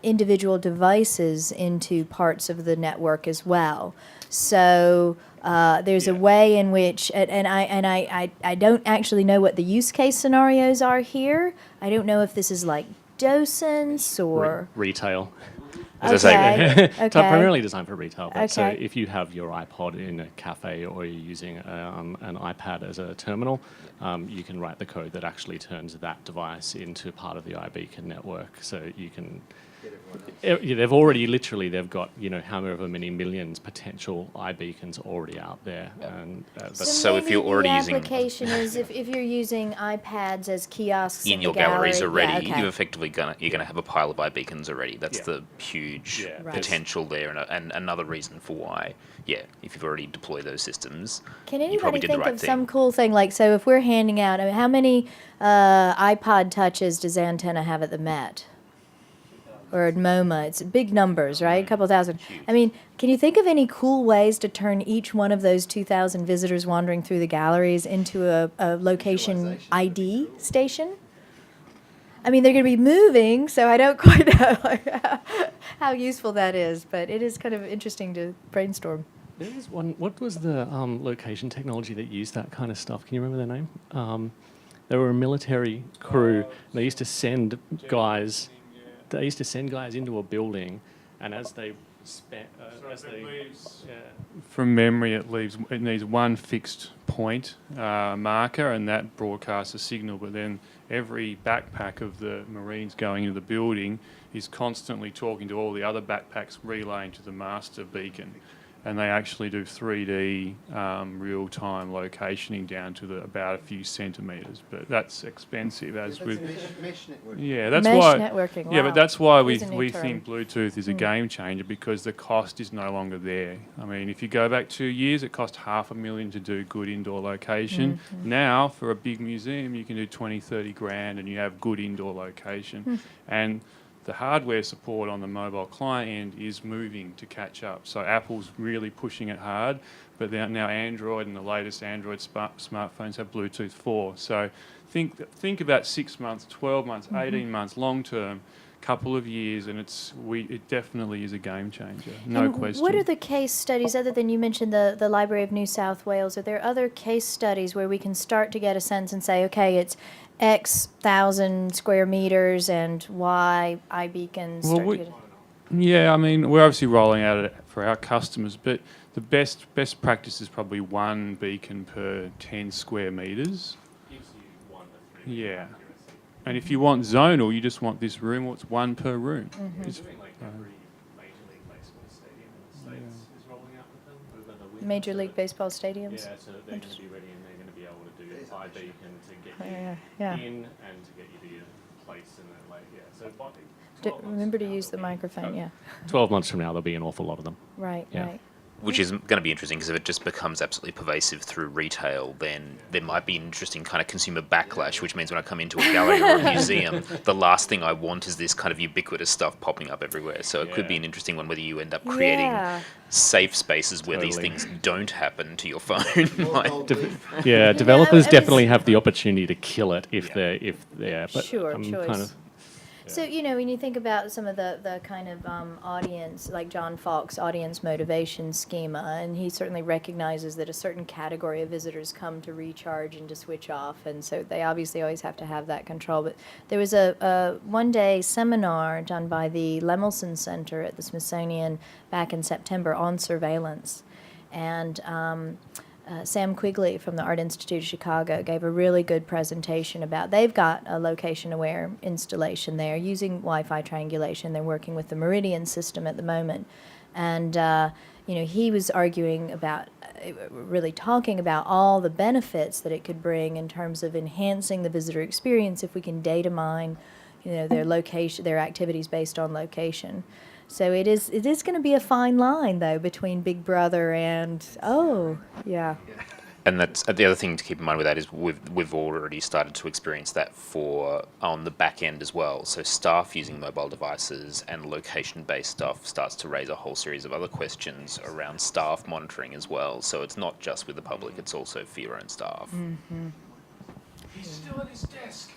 S6: individual devices into parts of the network as well. So there's a way in which, and I don't actually know what the use case scenarios are here. I don't know if this is like docents or
S3: retail.
S6: Okay.
S3: Primarily designed for retail. But So
S6: Okay.
S3: if you have your iPod in a cafe or you're using an iPad as a terminal, you can write the code that actually turns that device into part of the iBeacon network. So you can. They've already they've got however many millions potential iBeacons already out there, and
S11: So if
S6: maybe
S11: you're already
S6: the
S11: using
S6: application is if you're using iPads as kiosks
S11: in
S6: the
S11: your galleries
S6: gallery,
S11: already,
S6: yeah, okay.
S11: you're effectively you're gonna have a pile of iBeacons already. That's
S3: Yeah.
S11: the huge
S6: Right.
S11: potential there, and another reason for why, if you've already deployed those systems,
S6: Can
S11: you probably
S6: anybody
S11: did the
S6: think
S11: right
S6: of
S11: thing.
S6: some cool thing like so? If we're handing out, I mean, how many iPod touches does Antenna have at the Met? Or at MoMA? It's big numbers, right? A couple thousand. I mean, can you think of any cool ways to turn each one of those 2,000 visitors wandering through the galleries into a location ID station? I mean, they're going to be moving, so I don't quite know how useful that is, but it is kind of interesting to brainstorm.
S3: There is one. What was the location technology that used that kind of stuff? Can you remember their name? They were a military crew. They used to send guys. They used to send guys into a building, and as they
S5: From memory, it needs one fixed point marker, and that broadcasts a signal. But then every backpack of the Marines going into the building is constantly talking to all the other backpacks, relaying to the master beacon. And they actually do 3D real-time locationing down to about a few centimetres, but that's expensive. As with
S4: Mesh network.
S5: yeah, that's
S6: Mesh
S5: why
S6: networking,
S5: yeah,
S6: wow.
S5: but that's why we
S6: Here's a new term.
S5: think Bluetooth is a game changer, because the cost is no longer there. I mean, if you go back 2 years, it cost $500,000 to do good indoor location. Now, for a big museum, you can do 20, 30 grand, and you have good indoor location. And the hardware support on the mobile client end is moving to catch up. So Apple's really pushing it hard, but now Android and the latest Android smartphones have Bluetooth 4. So think about 6 months, 12 months, 18 months, long term, couple of years, and it definitely is a game changer, no
S6: And
S5: question.
S6: what are the case studies, other than you mentioned the Library of New South Wales, are there other case studies where we can start to get a sense and say, okay, it's X thousand square meters and Y iBeacons?
S5: Yeah, I mean, we're obviously rolling out it for our customers, but the best practice is probably one beacon per 10 square metres. Yeah. And if you want zonal, you just want this room, well, it's one per room.
S6: Major League Baseball stadiums?
S3: Yeah, so they're going to be ready, and they're going to be able to do iBeacon to get you
S6: Yeah.
S3: in and to get you to your place in the So
S6: Remember to use the microphone, yeah.
S3: 12 months from now, there'll be an awful lot of them.
S6: Right,
S3: Yeah.
S6: right.
S11: Which is going to be interesting, because if it just becomes absolutely pervasive through retail, then there might be an interesting kind of consumer backlash, which means when I come into a gallery or a museum, the last thing I want is this kind of ubiquitous stuff popping up everywhere. So it could be an interesting one, whether you end up creating safe spaces where these things don't happen to your phone.
S3: Developers definitely have the opportunity to kill it if they're. But
S6: Sure,
S3: I'm
S6: choice.
S3: kind of.
S6: So, when you think about some of the kind of audience, like John Falk's audience motivation schema, and he certainly recognizes that a certain category of visitors come to recharge and to switch off, and so they obviously always have to have that control. But there was a one-day seminar done by the Lemelson Center at the Smithsonian back in September on surveillance, and Sam Quigley from the Art Institute of Chicago gave a really good presentation about, they've got a location-aware installation there using Wi-Fi triangulation. They're working with the Meridian system at the moment. And, he was arguing about, really talking about all the benefits that it could bring in terms of enhancing the visitor experience if we can data mine, their location, their activities based on location. So it is going to be a fine line, though, between Big Brother and,
S11: And that's the other thing to keep in mind with that is we've already started to experience that on the back end as well. So staff using mobile devices and location-based stuff starts to raise a whole series of other questions around staff monitoring as well. So it's not just with the public; it's also for your own staff.
S6: Mm-hmm.
S8: He's still at his desk.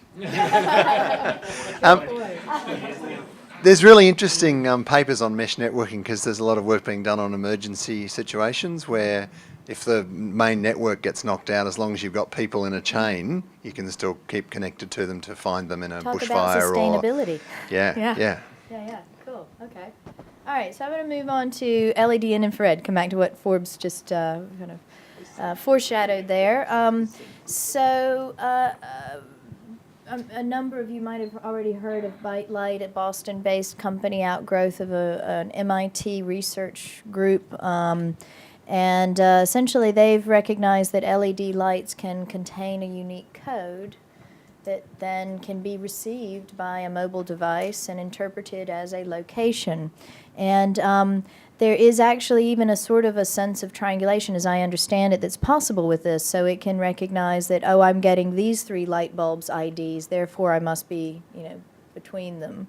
S4: There's really interesting papers on mesh networking, because there's a lot of work being done on emergency situations where if the main network gets knocked out, as long as you've got people in a chain, you can still keep connected to them to find them in a
S6: Talk
S4: bushfire
S6: about sustainability.
S4: Yeah.
S6: Cool. Okay. All right. So I'm going to move on to LED and infrared. Come back to what Forbes just kind of foreshadowed there. A number of you might have already heard of Byte Light, a Boston-based company outgrowth of an MIT research group. And essentially, they've recognized that LED lights can contain a unique code that then can be received by a mobile device and interpreted as a location. And there is actually even a sort of a sense of triangulation, as I understand it, that's possible with this. So it can recognize that, I'm getting these 3 light bulbs IDs, therefore I must be, between them.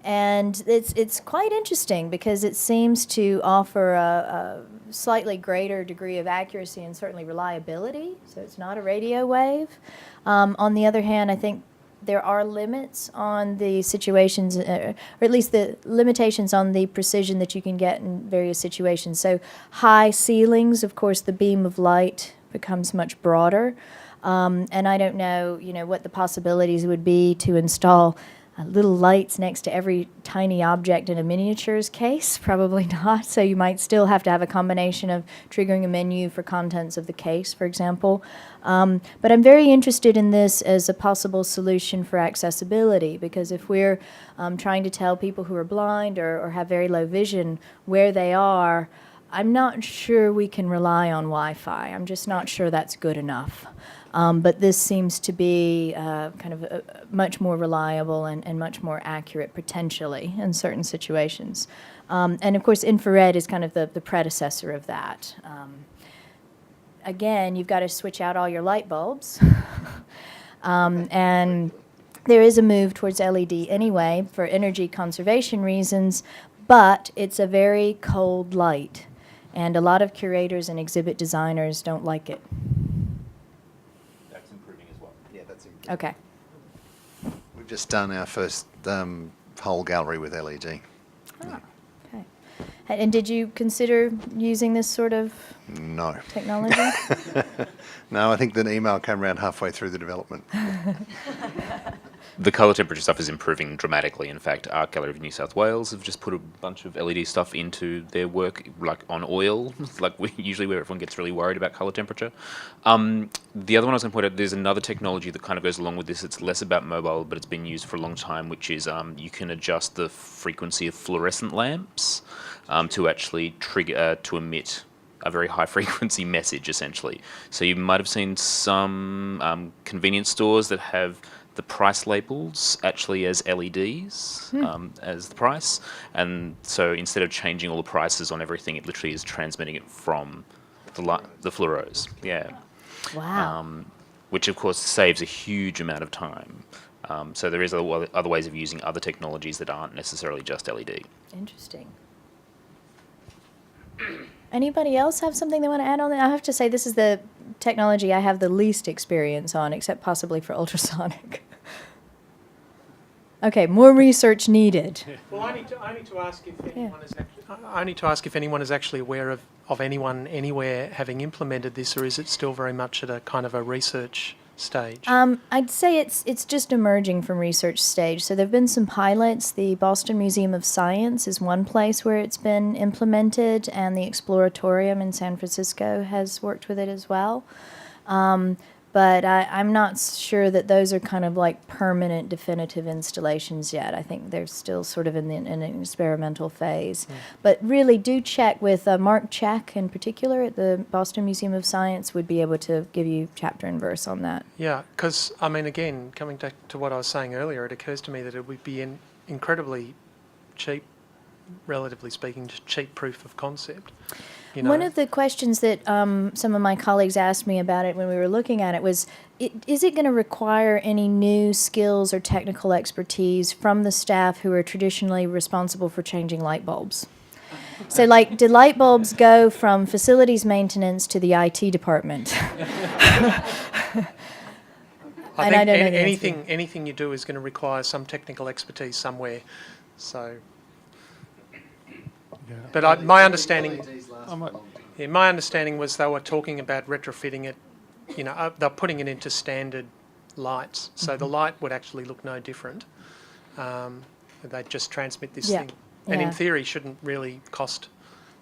S6: And it's quite interesting because it seems to offer a slightly greater degree of accuracy and certainly reliability. So it's not a radio wave. On the other hand, I think there are limits on the situations, or at least the limitations on the precision that you can get in various situations. So high ceilings, of course, the beam of light becomes much broader. And I don't know, what the possibilities would be to install little lights next to every tiny object in a miniatures case. Probably not. So you might still have to have a combination of triggering a menu for contents of the case, for example. But I'm very interested in this as a possible solution for accessibility, because if we're trying to tell people who are blind or have very low vision where they are, I'm not sure we can rely on Wi-Fi. I'm just not sure that's good enough. But this seems to be kind of much more reliable and much more accurate, potentially, in certain situations. And, of course, infrared is kind of the predecessor of that. Again, you've got to switch out all your light bulbs. And there is a move towards LED anyway for energy conservation reasons, but it's a very cold light. And a lot of curators and exhibit designers don't like it.
S11: That's improving as well.
S4: Yeah, that's improving.
S6: Okay.
S4: We've just done our first whole gallery with LED.
S6: Oh, okay. And did you consider using this sort of
S4: No.
S6: technology?
S4: No, I think the email came around halfway through the development.
S11: The colour temperature stuff is improving dramatically. In fact, Art Gallery of New South Wales have just put a bunch of LED stuff into their work, like on oil, like usually where everyone gets really worried about colour temperature. The other one I was going to point out, there's another technology that kind of goes along with this. It's less about mobile, but it's been used for a long time, which is you can adjust the frequency of fluorescent lamps to actually trigger, to emit a very high frequency message, essentially. So you might have seen some convenience stores that have the price labels actually as LEDs as the price, and so instead of changing all the prices on everything, it literally is transmitting it from the fluoros. Yeah.
S6: Wow.
S11: Which of course saves a huge amount of time. So there is other ways of using other technologies that aren't necessarily just LED.
S6: Interesting. Anybody else have something they want to add on that? I have to say this is the technology I have the least experience on, except possibly for ultrasonic. Okay, more research needed.
S9: Well, I need to ask if anyone is actually aware of anyone anywhere having implemented this, or is it still very much at a kind of a research stage?
S6: I'd say it's just emerging from research stage. So there have been some pilots. The Boston Museum of Science is one place where it's been implemented, and the Exploratorium in San Francisco has worked with it as well. But I'm not sure that those are kind of like permanent, definitive installations yet. I think they're still sort of in an experimental phase. But really do check with Mark Check in particular at the Boston Museum of Science would be able to give you chapter and verse on that.
S9: Yeah, because, I mean, again, coming back to what I was saying earlier, it occurs to me that it would be incredibly cheap, relatively speaking, cheap proof of concept. You know?
S6: One of the questions that some of my colleagues asked me about it when we were looking at it was, is it going to require any new skills or technical expertise from the staff who are traditionally responsible for changing light bulbs? So, like, do light bulbs go from facilities maintenance to the IT department?
S9: I think anything you do is going to require some technical expertise somewhere. So,
S5: Yeah.
S9: but my understanding was they were talking about retrofitting it. You know, they're putting it into standard lights, so the light would actually look no different. They'd just transmit this thing, and in theory, shouldn't really cost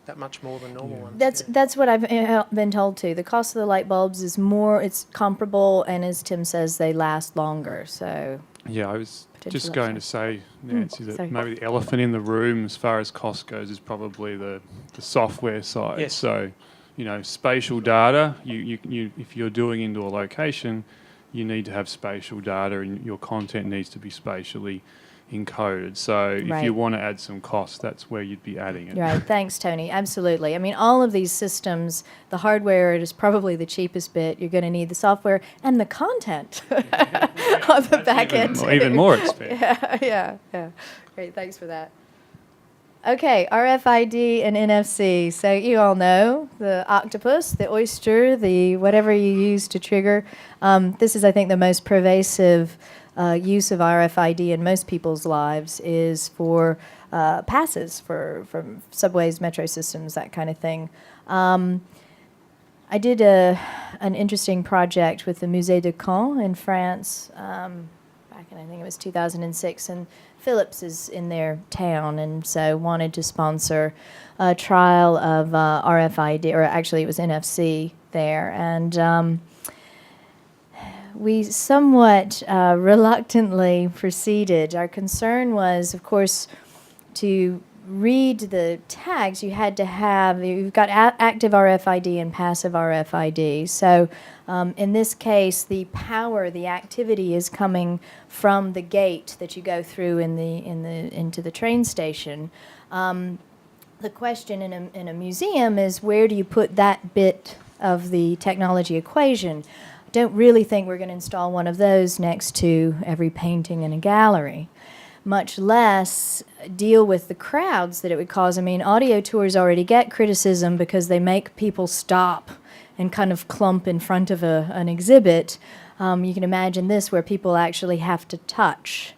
S9: that much more than normal ones.
S6: That's what I've been told too. The cost of the light bulbs is more, it's comparable, and as Tim says, they last longer. So
S5: Yeah, I was just
S6: Potential
S5: going to say, Nancy, that
S6: sorry.
S5: maybe the elephant in the room as far as cost goes is probably the software side.
S9: Yes.
S5: So, you know, spatial data, you if you're doing indoor location, you need to have spatial data and your content needs to be spatially encoded. So if
S6: Right.
S5: you want to add some cost, that's where you'd be adding it.
S6: Right, thanks, Tony. Absolutely. I mean, all of these systems, the hardware is probably the cheapest bit. You're going to need the software and the content on the back end.
S5: Even more expensive.
S6: Yeah. Great, thanks for that. Okay, RFID and NFC. So you all know the octopus, the oyster, the whatever you use to trigger. This is, I think, the most pervasive use of RFID in most people's lives is for passes from subways, metro systems, that kind of thing. I did an interesting project with the Musée de Caen in France back in, I think it was 2006, and Philips is in their town, and so wanted to sponsor a trial of RFID, or actually it was NFC there, and we somewhat reluctantly proceeded. Our concern was, of course, to read the tags, you've got active RFID and passive RFID. So in this case, the power, the activity is coming from the gate that you go through into the train station. The question in a museum is, where do you put that bit of the technology equation? I don't really think we're going to install one of those next to every painting in a gallery, much less deal with the crowds that it would cause. I mean, audio tours already get criticism because they make people stop and kind of clump in front of an exhibit. You can imagine this where people actually have to touch.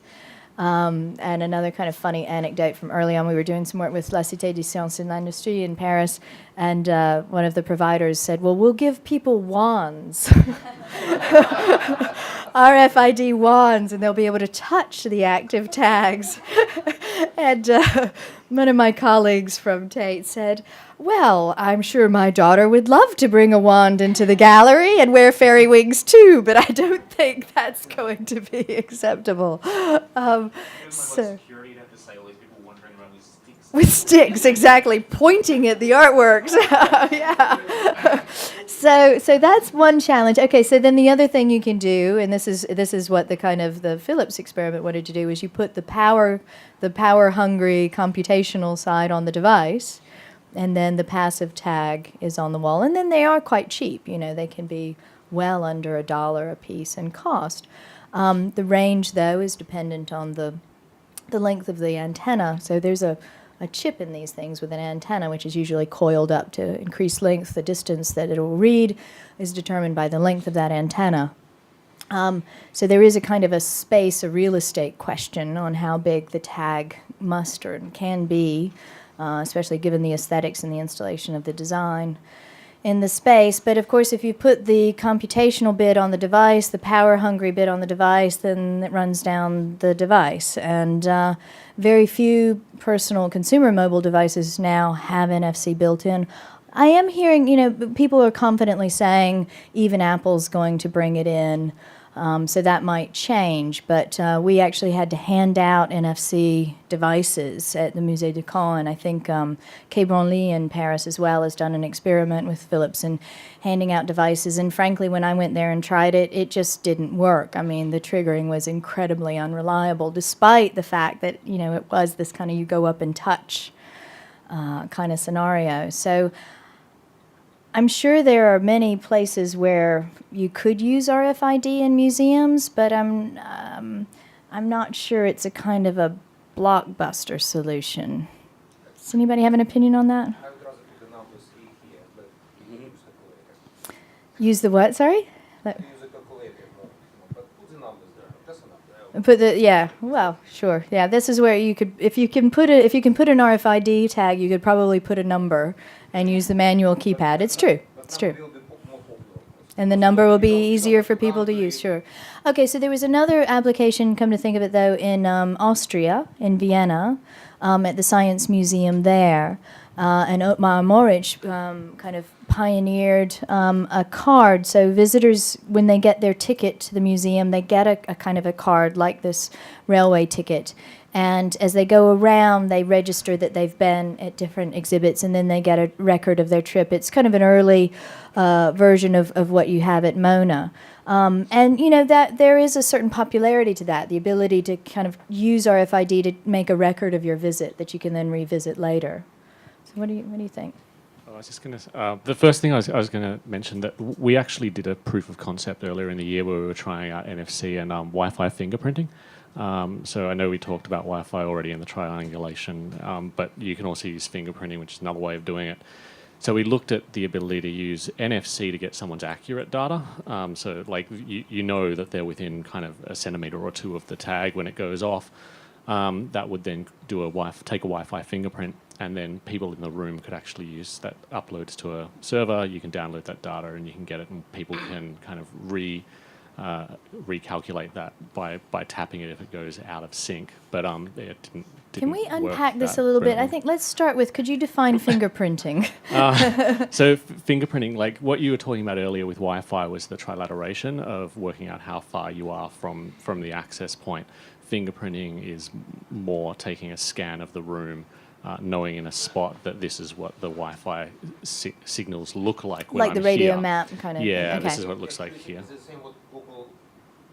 S6: And another kind of funny anecdote from early on, we were doing some work with La Cité des Sciences et l'Industrie in Paris, and one of the providers said, well, we'll give people wands. RFID wands, and they'll be able to touch the active tags. And one of my colleagues from Tate said, well, I'm sure my daughter would love to bring a wand into the gallery and wear fairy wings too, but I don't think that's going to be acceptable.
S11: Security, have to say all these people wandering around with sticks.
S6: With sticks, exactly, pointing at the artworks. Yeah. So that's one challenge. Okay, so then the other thing you can do, and this is what the kind of the Philips experiment wanted to do, is you put the power hungry computational side on the device, and then the passive tag is on the wall. And then they are quite cheap. You know, they can be well under $1 a piece in cost. The range, though, is dependent on the length of the antenna. So there's a chip in these things with an antenna, which is usually coiled up to increase length. The distance that it will read is determined by the length of that antenna. So there is a kind of a real estate question on how big the tag must or can be, especially given the aesthetics and the installation of the design in the space. But of course, if you put the computational bit on the device, the power-hungry bit on the device, then it runs down the device. And very few personal consumer mobile devices now have NFC built in. I am hearing, people are confidently saying even Apple's going to bring it in. So that might change, but we actually had to hand out NFC devices at the Musée du Caen, and I think Quai Branly in Paris as well has done an experiment with Philips in handing out devices, and frankly, when I went there and tried it, it just didn't work. I mean, the triggering was incredibly unreliable, despite the fact that, it was this kind of you go up and touch kind of scenario. So I'm sure there are many places where you could use RFID in museums, but I'm not sure it's a kind of a blockbuster solution. Does anybody have an opinion on that?
S2: I would rather put the numbers here, but use the calculator.
S6: Use the what? Sorry.
S2: Use the calculator more, but put the numbers there. Just enough.
S6: Well, sure. Yeah, this is where you could, if you can put an RFID tag, you could probably put a number and use the manual keypad. It's true. It's true. And the number will be easier for people to use, sure. Okay, so there was another application, come to think of it, though, in Austria, in Vienna, at the Science Museum there. And Ottmar Moritz kind of pioneered a card. So visitors, when they get their ticket to the museum, they get a kind of a card like this railway ticket. And as they go around, they register that they've been at different exhibits, and then they get a record of their trip. It's kind of an early version of what you have at Mona. And, that there is a certain popularity to that, the ability to kind of use RFID to make a record of your visit that you can then revisit later. So what do you think?
S3: I was just going to. The first thing I was going to mention that we actually did a proof of concept earlier in the year where we were trying out NFC and Wi-Fi fingerprinting. So I know we talked about Wi-Fi already in the triangulation, but you can also use fingerprinting, which is another way of doing it. So we looked at the ability to use NFC to get someone's accurate data. So like you know that they're within kind of a centimetre or two of the tag when it goes off. That would then do take a Wi-Fi fingerprint, and then people in the room could actually use that uploads to a server. You can download that data and you can get it, and people can kind of recalculate that by tapping it if it goes out of sync. But it didn't.
S6: Can we unpack this a little bit? I think let's start with, could you define fingerprinting?
S3: So fingerprinting, like what you were talking about earlier with Wi-Fi, was the trilateration of working out how far you are from the access point. Fingerprinting is more taking a scan of the room, knowing in a spot that this is what the Wi-Fi signals look like when
S6: like
S3: I'm
S6: the radio
S3: here.
S6: map kind of.
S3: Yeah,
S6: okay.
S3: this is what it looks like here.
S2: It's the same what Google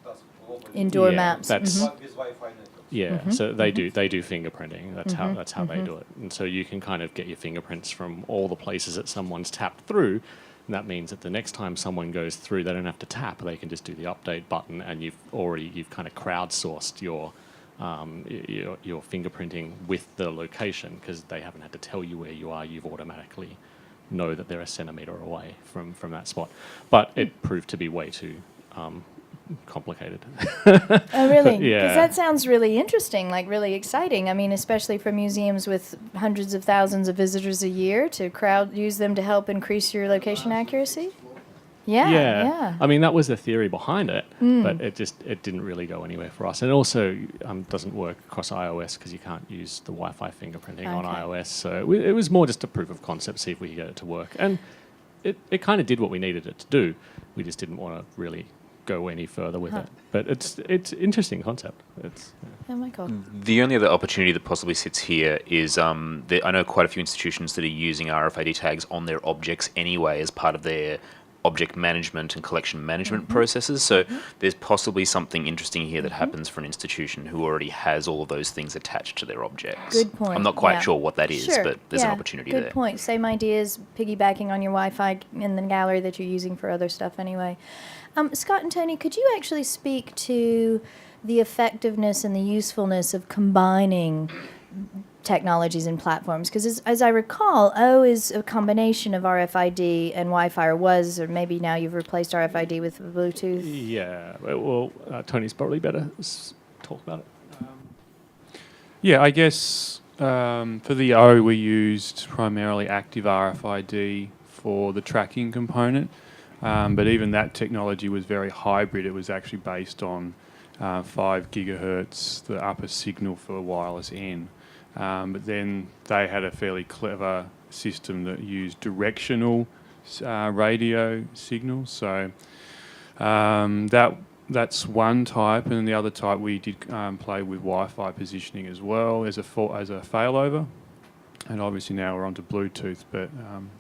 S2: does globally.
S6: Indoor maps.
S3: That's
S2: With Wi-Fi networks.
S3: yeah. So they do fingerprinting. That's how they do it. And so you can kind of get your fingerprints from all the places that someone's tapped through. And that means that the next time someone goes through, they don't have to tap. They can just do the update button, and you've kind of crowdsourced your fingerprinting with the location, because they haven't had to tell you where you are. You've automatically know that they're a centimetre away from that spot. But it proved to be way too complicated.
S6: Oh, really?
S3: Yeah.
S6: Because that sounds really interesting, like really exciting. I mean, especially for museums with hundreds of thousands of visitors a year, to use them to help increase your location accuracy. Yeah.
S3: I mean, that was the theory behind it, but it didn't really go anywhere for us. And it also doesn't work across iOS because you can't use the Wi-Fi fingerprinting on iOS. So it was more just a proof of concept, see if we could get it to work. And it kind of did what we needed it to do. We just didn't want to really go any further with it. But it's interesting concept.
S6: Yeah, Michael.
S11: The only other opportunity that possibly sits here is I know quite a few institutions that are using RFID tags on their objects anyway as part of their object management and collection management processes. So there's possibly something interesting here that happens for an institution who already has all of those things attached to their objects.
S6: Good point.
S11: I'm not quite
S6: yeah.
S11: sure what that is,
S6: Sure,
S11: but there's an
S6: yeah,
S11: opportunity
S6: good
S11: there.
S6: point. Same ideas, piggybacking on your Wi-Fi in the gallery that you're using for other stuff anyway. Scott and Tony, could you actually speak to the effectiveness and the usefulness of combining technologies and platforms? Because as I recall, O is a combination of RFID and Wi-Fi, or was, or maybe now you've replaced RFID with Bluetooth.
S3: Yeah, well, Tony's probably better talk about it.
S5: Yeah, I guess for the O, we used primarily active RFID for the tracking component, but even that technology was very hybrid. It was actually based on 5 gigahertz, the upper signal for wireless N. But then they had a fairly clever system that used directional radio signals. So that's one type, and the other type we did play with Wi-Fi positioning as well as a failover. And obviously now we're onto Bluetooth. But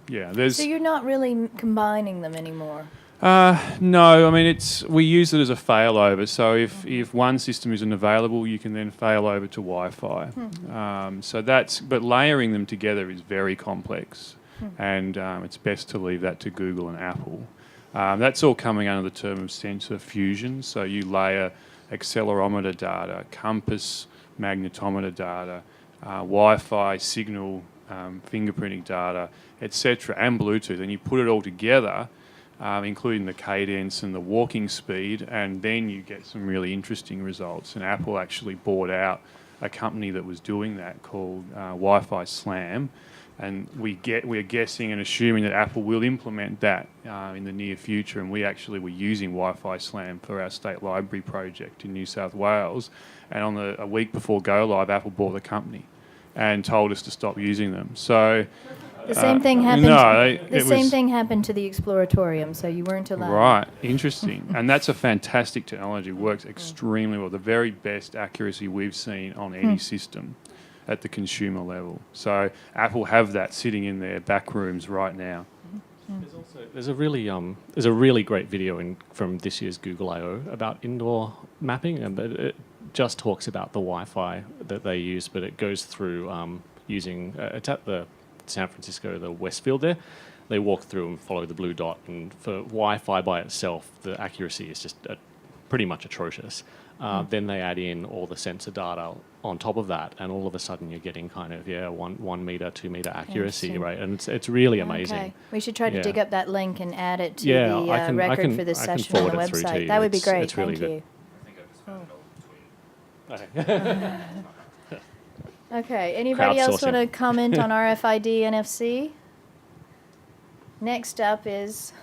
S5: yeah, there's.
S6: So you're not really combining them anymore.
S5: No, I mean we use it as a failover. So if one system isn't available, you can then fail over to Wi-Fi. But layering them together is very complex, and it's best to leave that to Google and Apple. That's all coming under the term of sensor fusion. So you layer accelerometer data, compass magnetometer data, Wi-Fi signal, fingerprinting data, etc., and Bluetooth, and you put it all together. Including the cadence and the walking speed, and then you get some really interesting results. And Apple actually bought out a company that was doing that called Wi-Fi Slam, and we're guessing and assuming that Apple will implement that in the near future. And we actually were using Wi-Fi Slam for our state library project in New South Wales, and on a week before go live, Apple bought the company and told us to stop using them. So.
S6: The same thing happened.
S5: No,
S6: the same thing happened to the Exploratorium, so you weren't allowed.
S5: Right, interesting. And that's a fantastic technology. Works extremely well. The very best accuracy we've seen on any system at the consumer level. So Apple have that sitting in their back rooms right now.
S3: There's a really great video from this year's Google I/O about indoor mapping, and it just talks about the Wi-Fi that they use, but it goes through using it's at the San Francisco, the Westfield there. They walk through and follow the blue dot, and for Wi-Fi by itself, the accuracy is just pretty much atrocious. Then they add in all the sensor data on top of that, and all of a sudden you're getting kind of 1 meter, 2 meter accuracy, right? And it's really amazing.
S6: Okay, we should try to dig up that link and add it to
S3: I can
S6: record for this session on the website. That would be great.
S3: It's really
S6: Thank
S3: good.
S6: you. Okay, anybody else want to comment on RFID NFC? Next up is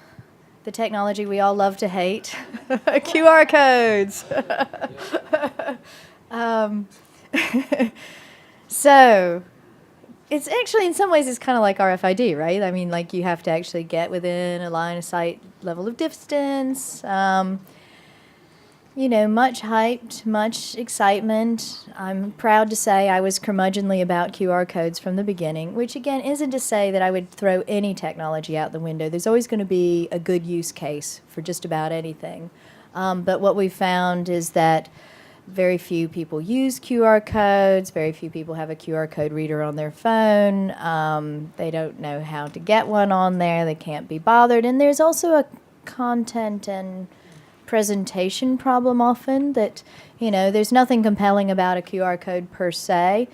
S6: the technology we all love to hate, QR codes. So it's actually, in some ways, it's kind of like RFID, right? I mean, like you have to actually get within a line of sight level of distance. Much hyped, much excitement. I'm proud to say I was curmudgeonly about QR codes from the beginning, which again isn't to say that I would throw any technology out the window. There's always going to be a good use case for just about anything. But what we've found is that very few people use QR codes. Very few people have a QR code reader on their phone. They don't know how to get one on there. They can't be bothered. And there's also a content and presentation problem often that, there's nothing compelling about a QR code per se.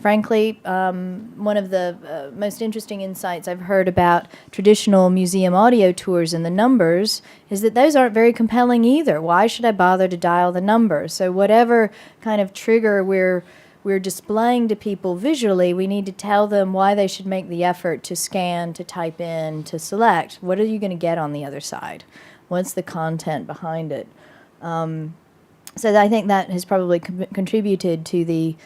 S6: Frankly, one of the most interesting insights I've heard about traditional museum audio tours and the numbers is that those aren't very compelling either. Why should I bother to dial the number? So whatever kind of trigger we're displaying to people visually, we need to tell them why they should make the effort to scan, to type in, to select. What are you going to get on the other side? What's the content behind it? So I think that has probably contributed to the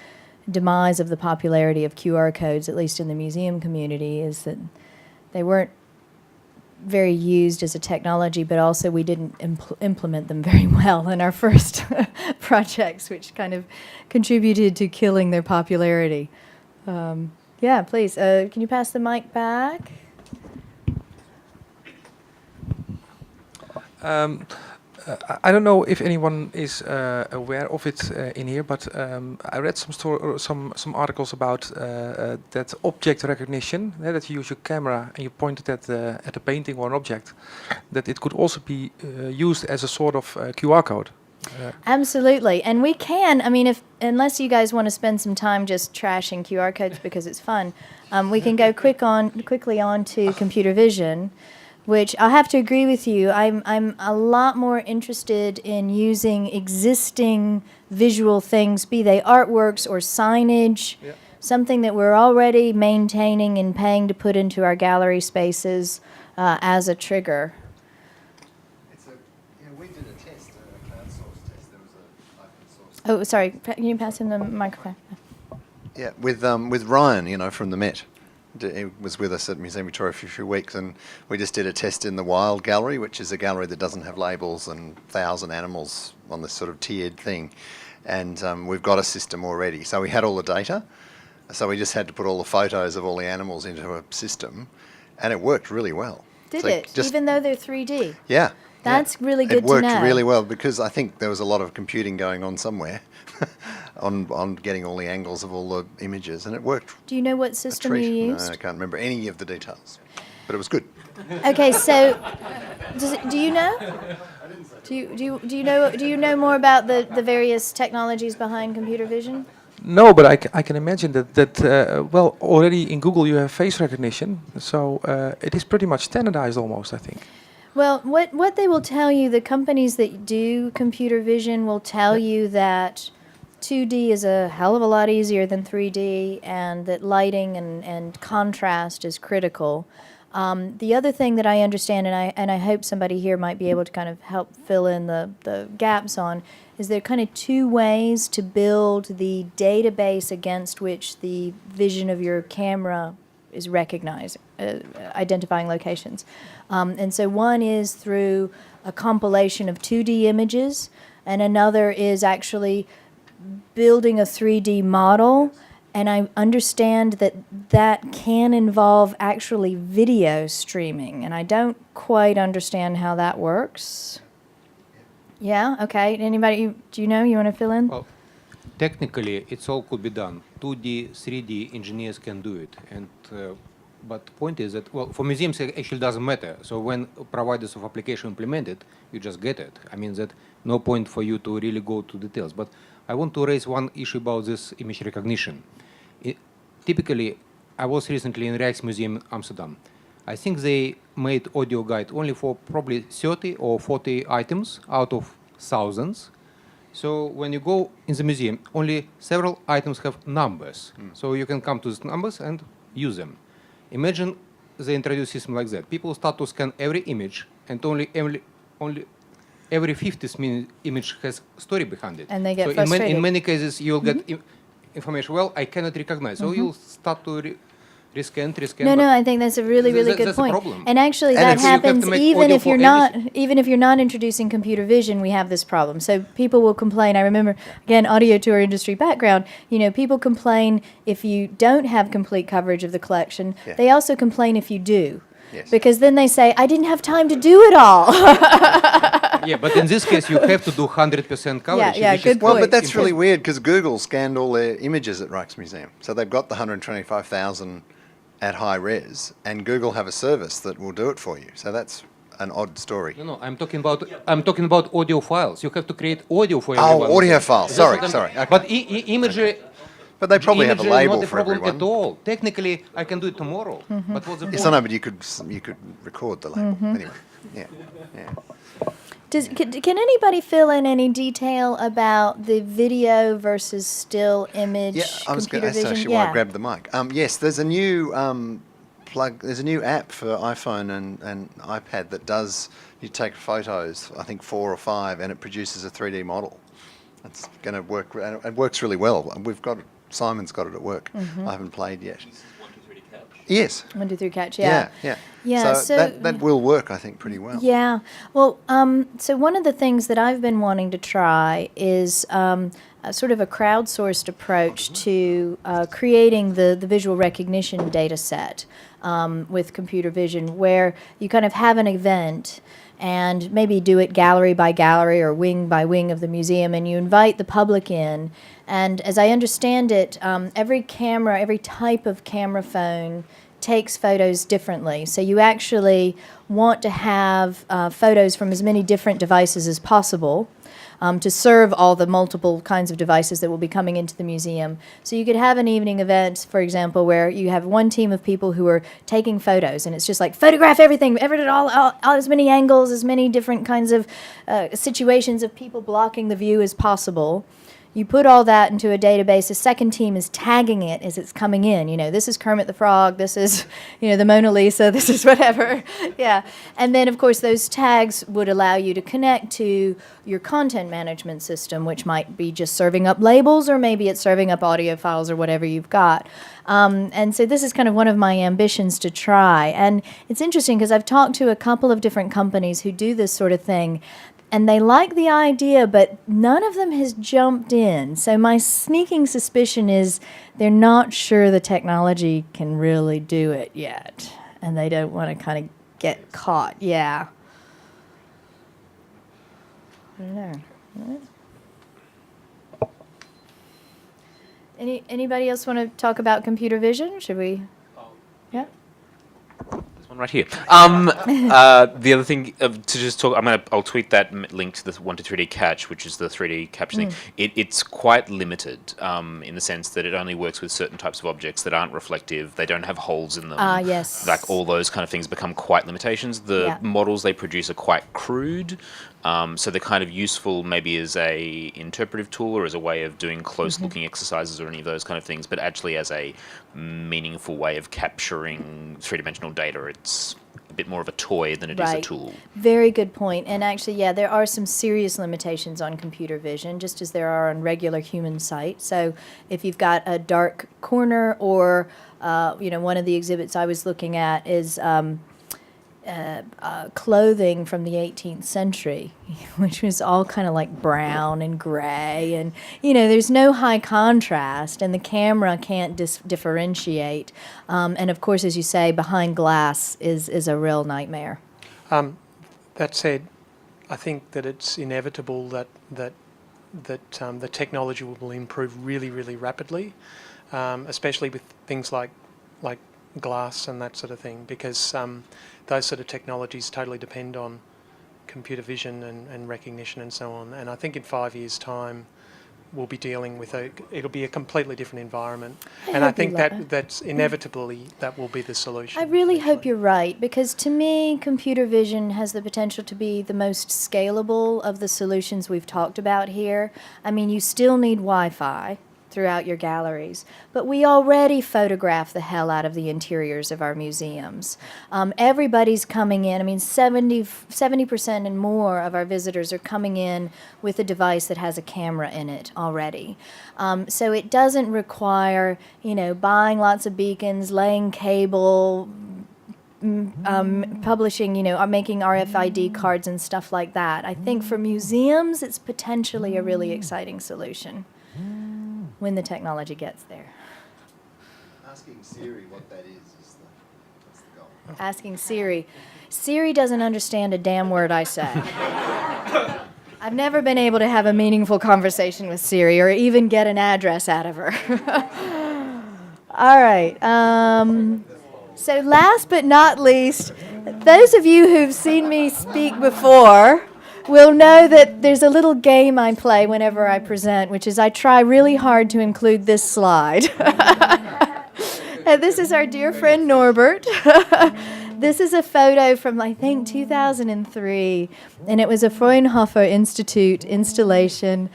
S6: demise of the popularity of QR codes, at least in the museum community, is that they weren't very used as a technology, but also we didn't implement them very well in our first projects, which kind of contributed to killing their popularity. Please, can you pass the mic back?
S8: I don't know if anyone is aware of it in here, but I read some articles about that object recognition. That you use your camera and you point it at a painting or an object, that it could also be used as a sort of QR code.
S6: Absolutely, and we can. I mean, unless you guys want to spend some time just trashing QR codes because it's fun, we can go quickly on to computer vision, which I'll have to agree with you. I'm a lot more interested in using existing visual things, be they artworks or signage, something that we're already maintaining and paying to put into our gallery spaces as a trigger.
S4: We did a test, a crowdsourced test. There was an open source.
S6: Oh, sorry. Can you pass him the microphone?
S4: Yeah, with Ryan, from the Met. He was with us at Museum Victoria for a few weeks, and we just did a test in the Wild Gallery, which is a gallery that doesn't have labels and 1,000 animals on this sort of tiered thing. And we've got a system already. So we had all the data. So we just had to put all the photos of all the animals into a system, and it worked really well.
S6: Did
S4: so
S6: it? Even though they're 3D?
S4: Yeah.
S6: That's really good to know.
S4: It worked really well because I think there was a lot of computing going on somewhere on getting all the angles of all the images, and it worked.
S6: Do you know what system you used?
S4: No, I can't remember any of the details, but it was good.
S6: Okay, so do you know? Do you know more about the various technologies behind computer vision?
S8: No, but I can imagine that already in Google you have face recognition, so it is pretty much standardized almost, I think.
S6: Well, what they will tell you, the companies that do computer vision will tell you that 2D is a hell of a lot easier than 3D, and that lighting and contrast is critical. The other thing that I understand, and I hope somebody here might be able to kind of help fill in the gaps on, is there are kind of two ways to build the database against which the vision of your camera is recognized, identifying locations. And so one is through a compilation of 2D images, and another is actually building a 3D model. And I understand that can involve actually video streaming, and I don't quite understand how that works. Yeah, okay. Anybody, do you know? You want to fill in?
S2: Well, technically, it's all could be done. 2D, 3D engineers can do it, and but the point is that, well, for museums it actually doesn't matter. So when providers of application implement it, you just get it. I mean that no point for you to really go to details. But I want to raise one issue about this image recognition. Typically, I was recently in Rijksmuseum Amsterdam. I think they made audio guide only for probably 30 or 40 items out of thousands. So when you go in the museum, only several items have numbers. So you can come to these numbers and use them. Imagine they introduce a system like that. People start to scan every image, and only every 50th image has story behind it.
S6: And they get
S2: so
S6: frustrated.
S2: in many cases, you'll get information, well, I cannot recognize. So you'll start to rescan.
S6: No, I think that's a really good
S2: that's
S6: point.
S2: a problem.
S6: And actually,
S2: And
S6: that
S2: if you have to
S6: happens
S2: make
S6: even
S2: audio
S6: if
S2: for
S6: you're not introducing computer vision. We have this problem. So people will complain. I remember again, audio tour industry background. People complain if you don't have complete coverage of the collection.
S4: Yeah.
S6: They also complain if you do.
S4: Yes.
S6: Because then they say, I didn't have time to do it all.
S2: Yeah, but in this case, you have to do 100% coverage.
S6: Yeah,
S2: which
S6: good
S2: is
S4: Well,
S6: point.
S4: but that's really weird because Google scanned all their images at Rijksmuseum. So they've got the 125,000 at high res, and Google have a service that will do it for you. So that's an odd story.
S2: No, I'm talking about audio files. You have to create audio for everyone.
S4: Oh, audio files. Sorry. Okay.
S2: But imagery.
S4: But they probably have a
S2: imagery is
S4: label
S2: not a
S4: for
S2: problem
S4: everyone.
S2: at all. Technically, I can do it tomorrow. But what's the point?
S4: Yes, I know, but you could record the label anyway. Yeah.
S6: Can anybody fill in any detail about the video versus still image
S4: Yeah, I was
S6: computer
S4: that's
S6: vision?
S4: actually why I grabbed the mic. Yes, there's a new There's a new app for iPhone and iPad that does. You take photos, I think 4 or 5, and it produces a 3D model. It's going to work. And it works really well. Simon's got it at work. I haven't played yet. Yes.
S6: 1, 2, 3, catch. Yeah.
S4: Yeah. So that will work, I think, pretty well.
S6: Yeah. Well, so one of the things that I've been wanting to try is a sort of a crowdsourced approach to creating the visual recognition data set with computer vision, where you kind of have an event and maybe do it gallery by gallery or wing by wing of the museum, and you invite the public in. And as I understand it, every camera, every type of camera phone takes photos differently. So you actually want to have photos from as many different devices as possible to serve all the multiple kinds of devices that will be coming into the museum. So you could have an evening event, for example, where you have one team of people who are taking photos, and it's just like photograph everything, all as many angles, as many different kinds of situations of people blocking the view as possible. You put all that into a database. The second team is tagging it as it's coming in. You know, this is Kermit the Frog, this is, you know, the Mona Lisa, this is whatever. Yeah. And then, of course, those tags would allow you to connect to your content management system, which might be just serving up labels, or maybe it's serving up audio files or whatever you've got. And so this is kind of one of my ambitions to try. And it's interesting because I've talked to a couple of different companies who do this sort of thing, and they like the idea, but none of them has jumped in. So my sneaking suspicion is they're not sure the technology can really do it yet, and they don't want to kind of get caught. Yeah. I don't know. Anybody else want to talk about computer vision? Should we? Yeah.
S11: One right here. The other thing to just talk, I'll tweet that link to the 1 to 3D catch, which is the 3D capture thing. It's quite limited in the sense that it only works with certain types of objects that aren't reflective. They don't have holes in them.
S6: Yes.
S11: Like all those kind of things become quite limitations. The models they produce are quite crude. So they're kind of useful maybe as a interpretive tool or as a way of doing close-looking exercises or any of those kind of things, but actually as a meaningful way of capturing three-dimensional data, it's a bit more of a toy than it is a tool.
S6: Very good point. And actually, yeah, there are some serious limitations on computer vision, just as there are on regular human sight. So if you've got a dark corner, or one of the exhibits I was looking at is clothing from the 18th century, which was all kind of like brown and gray, and there's no high contrast, and the camera can't differentiate. And of course, as you say, behind glass is a real nightmare.
S9: That said, I think that it's inevitable that the technology will improve really, really rapidly, especially with things like glass and that sort of thing, because those sort of technologies totally depend on computer vision and recognition and so on. And I think in 5 years' time, we'll be dealing with it'll be a completely different environment. And I think that's inevitably that will be the solution.
S6: I really hope you're right, because to me, computer vision has the potential to be the most scalable of the solutions we've talked about here. I mean, you still need Wi-Fi throughout your galleries, but we already photograph the hell out of the interiors of our museums. Everybody's coming in. I mean, 70% and more of our visitors are coming in with a device that has a camera in it already. So it doesn't require, buying lots of beacons, laying cable, publishing, or making RFID cards and stuff like that. I think for museums, it's potentially a really exciting solution when the technology gets there.
S4: Asking Siri what that is that's the goal.
S6: Asking Siri. Siri doesn't understand a damn word I say. I've never been able to have a meaningful conversation with Siri or even get an address out of her. All right. So last but not least, those of you who've seen me speak before will know that there's a little game I play whenever I present, which is I try really hard to include this slide. And this is our dear friend Norbert. This is a photo from, I think, 2003, and it was a Fraunhofer Institute installation.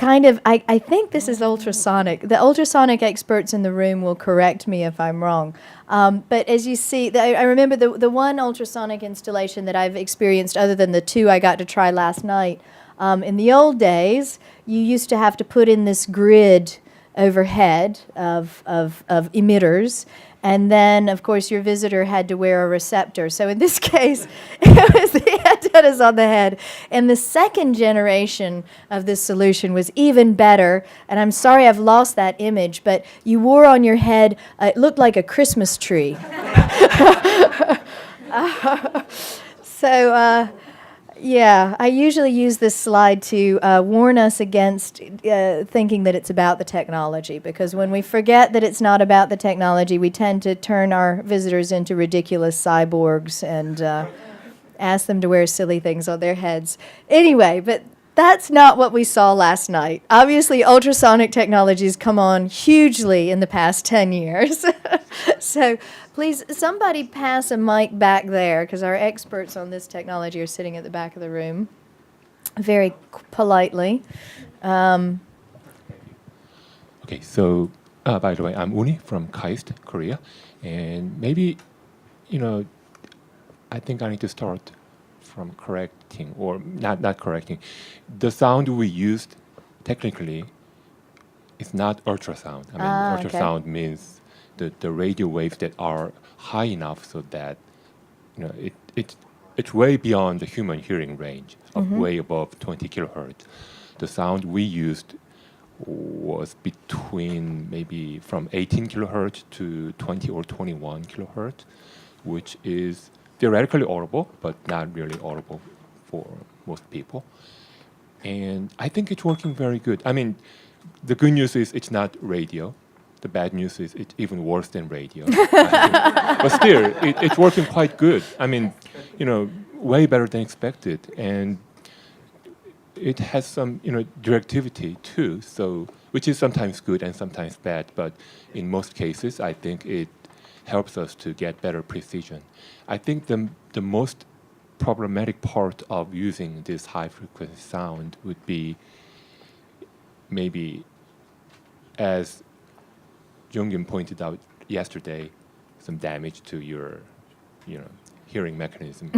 S6: I think this is ultrasonic. The ultrasonic experts in the room will correct me if I'm wrong. But as you see, I remember the one ultrasonic installation that I've experienced, other than the two I got to try last night. In the old days, you used to have to put in this grid overhead of emitters, and then, of course, your visitor had to wear a receptor. So in this case, it was the antennas on the head. And the second generation of this solution was even better. And I'm sorry I've lost that image, but you wore on your head, it looked like a Christmas tree. So, yeah, I usually use this slide to warn us against thinking that it's about the technology, because when we forget that it's not about the technology, we tend to turn our visitors into ridiculous cyborgs and ask them to wear silly things on their heads. Anyway, but that's not what we saw last night. Obviously, ultrasonic technologies come on hugely in the past 10 years. So please, somebody pass a mic back there, because our experts on this technology are sitting at the back of the room, very politely.
S12: Okay, so by the way, I'm Uni from KAIST, Korea. And maybe, I think I need to start from correcting, or not correcting. The sound we used technically is not ultrasound. I mean, ultrasound means the radio waves that are high enough so that it's way beyond the human hearing range, of way above 20 kilohertz. The sound we used was between maybe from 18 kilohertz to 20 or 21 kilohertz, which is theoretically audible, but not really audible for most people. And I think it's working very good. I mean, the good news is it's not radio. The bad news is it's even worse than radio. But still, it's working quite good. I mean, way better than expected. And it has some, directivity too, so which is sometimes good and sometimes bad. But in most cases, I think it helps us to get better precision. I think the most problematic part of using this high-frequency sound would be maybe, as Jung-Yun pointed out yesterday, some damage to your, hearing mechanism.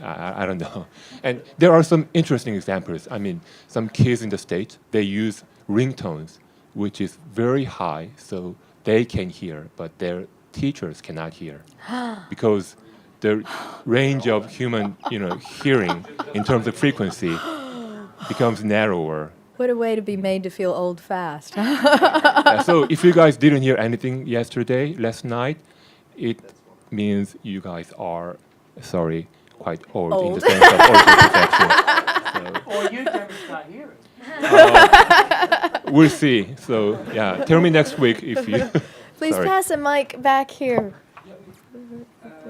S12: I don't know. And there are some interesting examples. I mean, some kids in the States, they use ringtones, which is very high, so they can hear, but their teachers cannot hear, because the range of human, hearing in terms of frequency becomes narrower.
S6: What a way to be made to feel old fast.
S12: So if you guys didn't hear anything last night, it means you guys are, quite old. In the sense of orthoprotection.
S13: Or you can start hearing.
S12: We'll see. So yeah, tell me next week if you.
S6: Please pass a mic back here.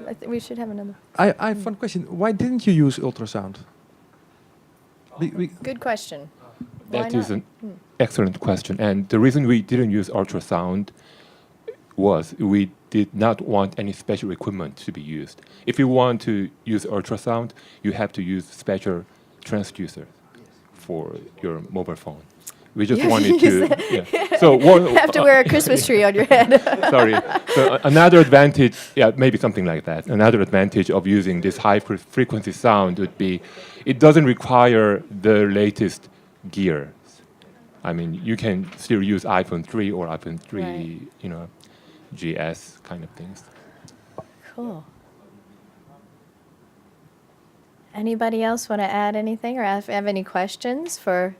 S6: I think we should have another.
S8: I have one question. Why didn't you use ultrasound?
S6: Good question.
S12: That is an excellent question. And the reason we didn't use ultrasound was we did not want any special equipment to be used. If you want to use ultrasound, you have to use special transducers for your mobile phone. We just wanted to. So
S6: you have to wear a Christmas tree on your head.
S12: Sorry. So another advantage, maybe something like that. Another advantage of using this high frequency sound would be, it doesn't require the latest gears. I mean, you can still use iPhone 3 or iPhone 3, GS kind of things.
S6: Cool. Anybody else want to add anything or have any questions for?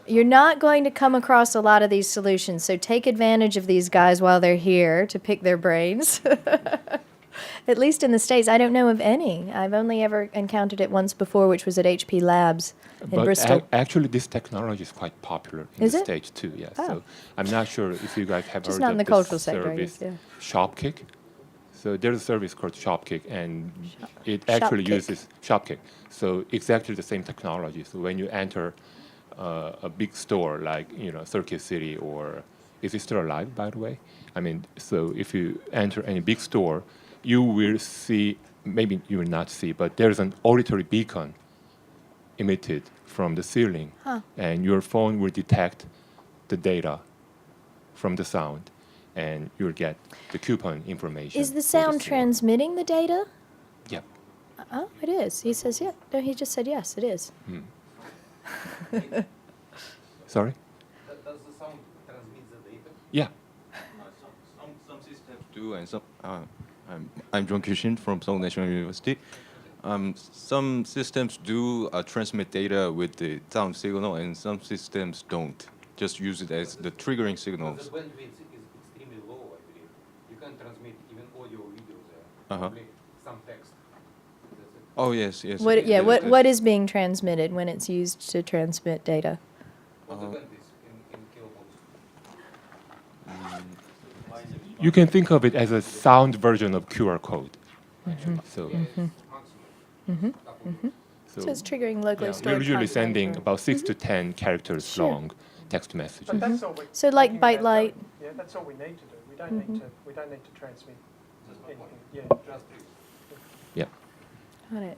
S6: You're not going to come across a lot of these solutions, so take advantage of these guys while they're here to pick their brains. At least in the States, I don't know of any. I've only ever encountered it once before, which was at HP Labs in Bristol.
S12: Actually, this technology is quite popular in the States too. Yes.
S6: Oh.
S12: So I'm not sure if you guys have
S6: Just
S12: heard
S6: not
S12: of
S6: in the
S12: this
S6: cultural sector,
S12: service,
S6: yeah.
S12: Shopkick. So there's a service called Shopkick, and it actually uses Shopkick. So exactly the same technology. So when you enter a big store like Circuit City, or is it still alive, by the way? I mean, so if you enter any big store, you will see, maybe you will not see, but there's an auditory beacon emitted from the ceiling, and your phone will detect the data from the sound, and you'll get the coupon information.
S6: Is the sound transmitting the data?
S12: Yep.
S6: Oh, it is. He says, yeah. No, he just said yes, it is.
S12: Sorry?
S14: Does the sound transmit the data?
S12: Yeah.
S14: Some systems do, and some. I'm John Kishin from Seoul National University. Some systems do transmit data with the sound signal, and some systems don't. Just use it as the triggering signals.
S15: The bandwidth is extremely low, I believe. You can transmit even audio, video there.
S14: Uh-huh.
S15: Probably some text.
S14: Oh yes, yes.
S6: What is being transmitted when it's used to transmit data?
S12: You can think of it as a sound version of QR code. So,
S6: So it's triggering locally stored
S12: we're usually
S6: content.
S12: sending about 6 to 10 characters
S6: Sure.
S12: long text messages.
S9: But that's all we,
S6: So like
S9: thinking about
S6: Byte Light.
S9: doing. Yeah, that's all we need to do. We don't need to. We don't need to transmit anything. Yeah.
S12: Yeah.
S6: Got it.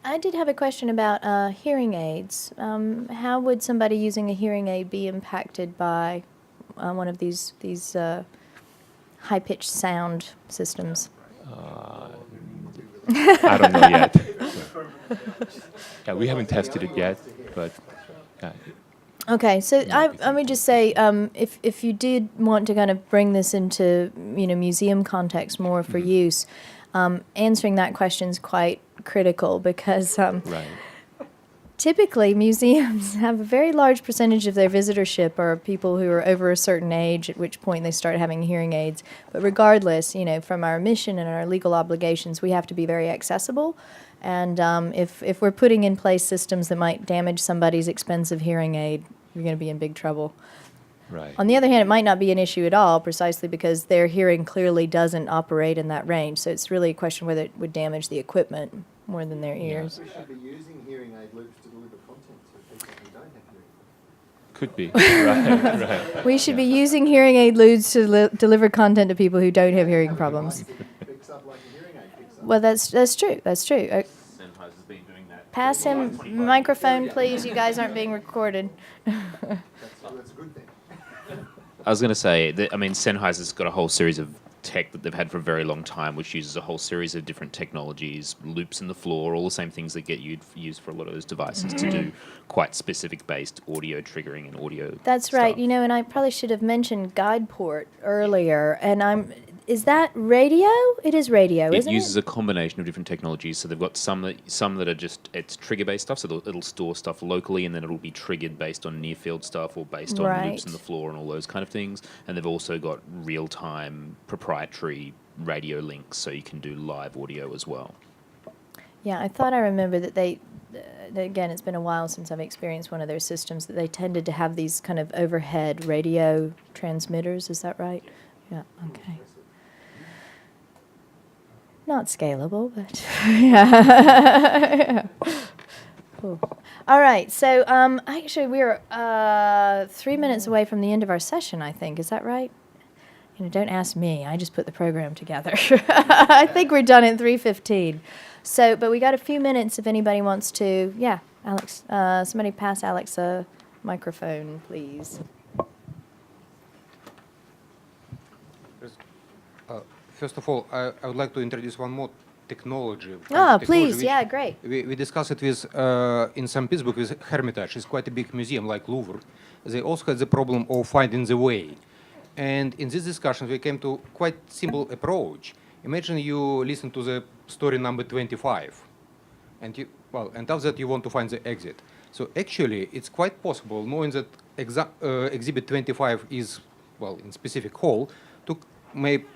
S6: I did have a question about hearing aids. How would somebody using a hearing aid be impacted by one of these high-pitched sound systems?
S12: I don't know yet. Yeah, we haven't tested it yet, but
S6: Okay, so let me just say, if you did want to kind of bring this into museum context more for use, answering that question is quite critical because
S12: right.
S6: typically museums have a very large percentage of their visitorship are people who are over a certain age, at which point they start having hearing aids. But regardless, from our mission and our legal obligations, we have to be very accessible. And if we're putting in place systems that might damage somebody's expensive hearing aid, you're going to be in big trouble.
S12: Right.
S6: On the other hand, it might not be an issue at all, precisely because their hearing clearly doesn't operate in that range. So it's really a question whether it would damage the equipment more than their ears.
S4: We should be using hearing aid loops to deliver content to people who don't have hearing.
S12: Could be. Right, right.
S6: We should be using hearing aid loops to deliver content to people who don't have hearing problems.
S4: Picks up like a hearing aid picks up.
S6: Well, that's true. That's true.
S11: Sennheiser's been doing that.
S6: Pass him microphone, please. You guys aren't being recorded.
S4: That's a good thing.
S11: I was going to say that, Sennheiser's got a whole series of tech that they've had for a very long time, which uses a whole series of different technologies, loops in the floor, all the same things that get used for a lot of those devices to do quite specific-based audio triggering and audio.
S6: That's right.
S11: stuff.
S6: And I probably should have mentioned GuidePort earlier. And is that radio? It is radio, isn't it?
S11: It uses a combination of different technologies. So they've got some that are just it's trigger-based stuff. So it'll store stuff locally, and then it'll be triggered based on near-field stuff or based on loops in the floor and all those kind of things. And they've also got real-time proprietary radio links, so you can do live audio as well.
S6: Yeah, I thought I remember that again, it's been a while since I've experienced one of their systems, that they tended to have these kind of overhead radio transmitters. Is that right? Yeah, okay. Not scalable, but yeah. Cool. All right, so actually we're 3 minutes away from the end of our session, I think. Is that right? Don't ask me. I just put the program together. I think we're done at 3:15. So, but we got a few minutes if anybody wants to. Yeah, Alex. Somebody pass Alex a microphone, please.
S2: First of all, I would like to introduce one more technology.
S6: Please. Yeah, great.
S2: We discussed it with in St. Petersburg with Hermitage. It's quite a big museum like Louvre. They also had the problem of finding the way. And in this discussion, we came to quite simple approach. Imagine you listen to the story number 25, and after that you want to find the exit. So actually, it's quite possible, knowing that exhibit 25 is in specific hall, to make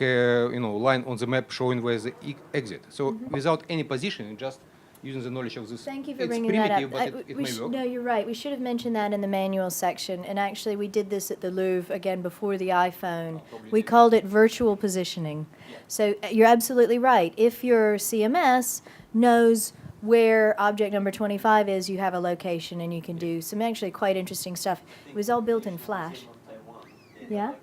S2: a line on the map showing where the exit. So without any positioning, just using the knowledge of this.
S6: Thank you for
S2: it's
S6: bringing that
S2: primitive,
S6: up.
S2: but it may work.
S6: No, you're right. We should have mentioned that in the manual section. And actually, we did this at the Louvre, again, before the iPhone. We called it virtual positioning. So you're absolutely right. If your CMS knows where object number 25 is, you have a location, and you can do some actually quite interesting stuff. It was all built in Flash. Yeah?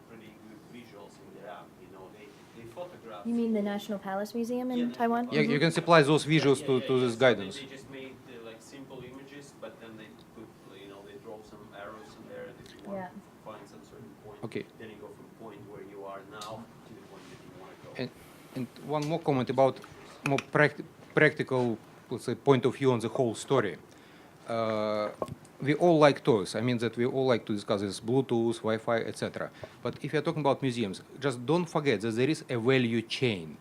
S6: You mean the National Palace Museum in Taiwan?
S2: Yeah, you can supply those visuals to this guidance.
S7: They just made simple images, but then they put they drove some arrows in there, and if you want to find some certain point, then you go from the point where you are now to the point that you want to go.
S2: And one more comment about more practical, let's say, point of view on the whole story. We all like toys. I mean that we all like to discuss this Bluetooth, Wi-Fi, etc. But if you're talking about museums, just don't forget that there is a value chain.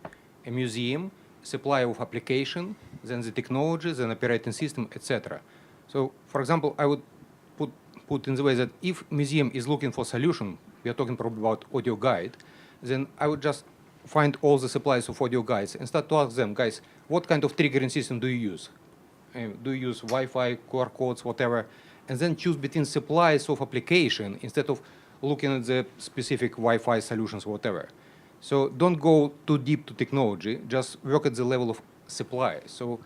S2: A museum, supply of application, then the technology, then operating system, etc. So, for example, I would put in the way that if museum is looking for solution, we are talking probably about audio guide, then I would just find all the suppliers of audio guides and start to ask them, guys, what kind of triggering system do you use? Do you use Wi-Fi, QR codes, whatever? And then choose between suppliers of application instead of looking at the specific Wi-Fi solutions, whatever. So don't go too deep to technology, just work at the level of supply. So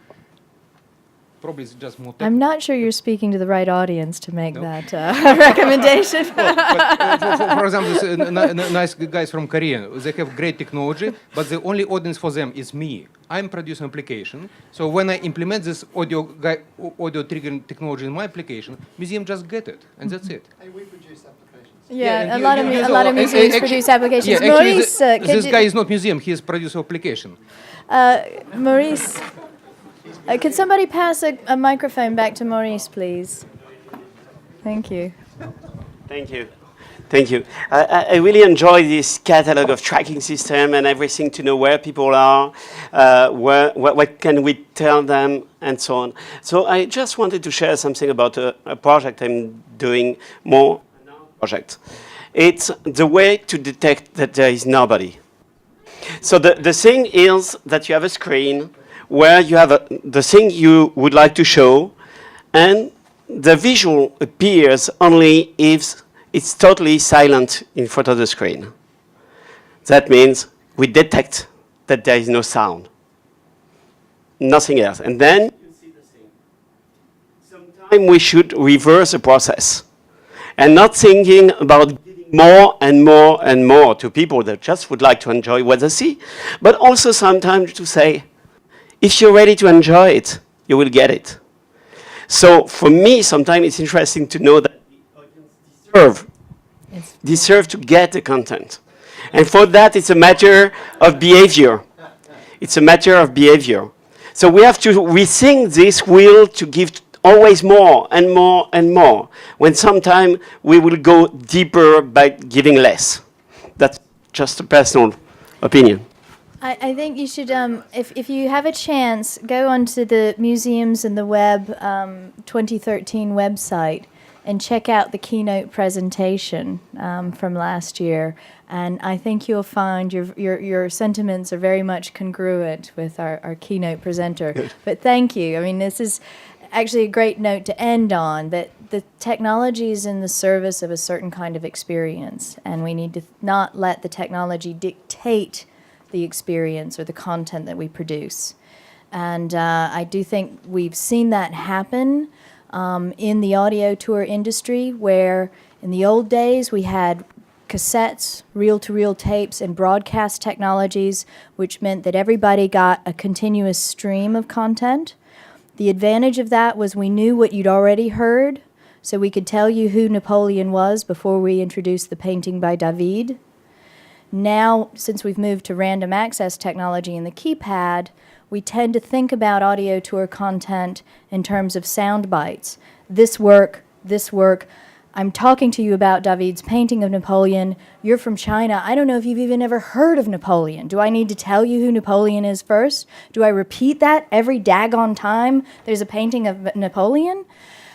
S2: probably it's just more
S6: I'm not sure you're speaking to the right audience to make that recommendation.
S2: for example, this, nice guys from Korea, they have great technology, but the only audience for them is me. I'm producing application, so when I implement this audio triggering technology in my application, museum just get it, and that's it.
S4: Hey, we produce applications.
S6: Yeah, a lot of museums produce applications.
S2: Yeah, actually,
S6: Maurice,
S2: this guy is not museum; he is producer application.
S6: Maurice, could somebody pass a microphone back to Maurice, please? Thank you.
S16: Thank you. Thank you. I really enjoy this catalog of tracking system and everything to know where people are, what can we tell them, and so on. So I just wanted to share something about a project I'm doing more. Project. It's the way to detect that there is nobody. So the thing is that you have a screen where you have the thing you would like to show, and the visual appears only if it's totally silent in front of the screen. That means we detect that there is no sound. Nothing else. And then you see the thing. Sometimes we should reverse the process and not thinking about giving more and more and more to people that just would like to enjoy what they see, but also sometimes to say, if you're ready to enjoy it, you will get it. So for me, sometimes it's interesting to know that the audience deserve to get the content. And for that, it's a matter of behavior. It's a matter of behavior. So we have to rethink this wheel to give always more and more and more, when sometime we will go deeper by giving less. That's just a personal opinion.
S6: I think you should, if you have a chance, go onto the Museums and the Web 2013 website and check out the keynote presentation from last year. And I think you'll find your sentiments are very much congruent with our keynote presenter.
S16: Good.
S6: But thank you. I mean, this is actually a great note to end on, that the technology is in the service of a certain kind of experience, and we need to not let the technology dictate the experience or the content that we produce. And I do think we've seen that happen in the audio tour industry, where in the old days we had cassettes, reel-to-reel tapes, and broadcast technologies, which meant that everybody got a continuous stream of content. The advantage of that was we knew what you'd already heard, so we could tell you who Napoleon was before we introduced the painting by David. Now, since we've moved to random access technology in the keypad, we tend to think about audio tour content in terms of sound bites. This work, I'm talking to you about David's painting of Napoleon. You're from China. I don't know if you've even ever heard of Napoleon. Do I need to tell you who Napoleon is first? Do I repeat that every daggone time there's a painting of Napoleon?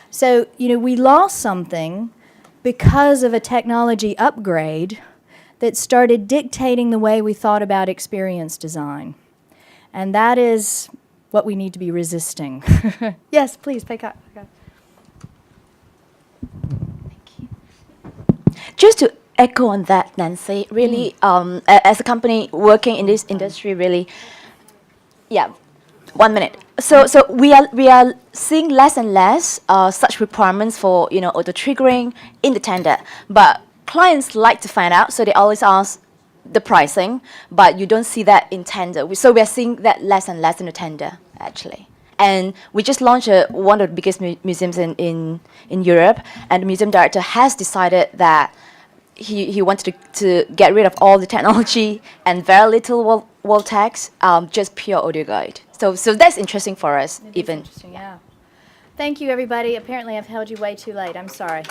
S6: So, we lost something because of a technology upgrade that started dictating the way we thought about experience design. And that is what we need to be resisting. Yes, please, pick up.
S17: Just to echo on that, Nancy, really, as a company working in this industry, really, 1 minute. So we are seeing less and less such requirements for auto triggering in the tender, but clients like to find out, so they always ask the pricing, but you don't see that in tender. So we are seeing that less and less in the tender, actually. And we just launched one of the biggest museums in Europe, and the museum director has decided that he wanted to get rid of all the technology and very little wall text, just pure audio guide. So that's interesting for us, even.
S6: Interesting, yeah. Thank you, everybody. Apparently, I've held you way too late. I'm sorry.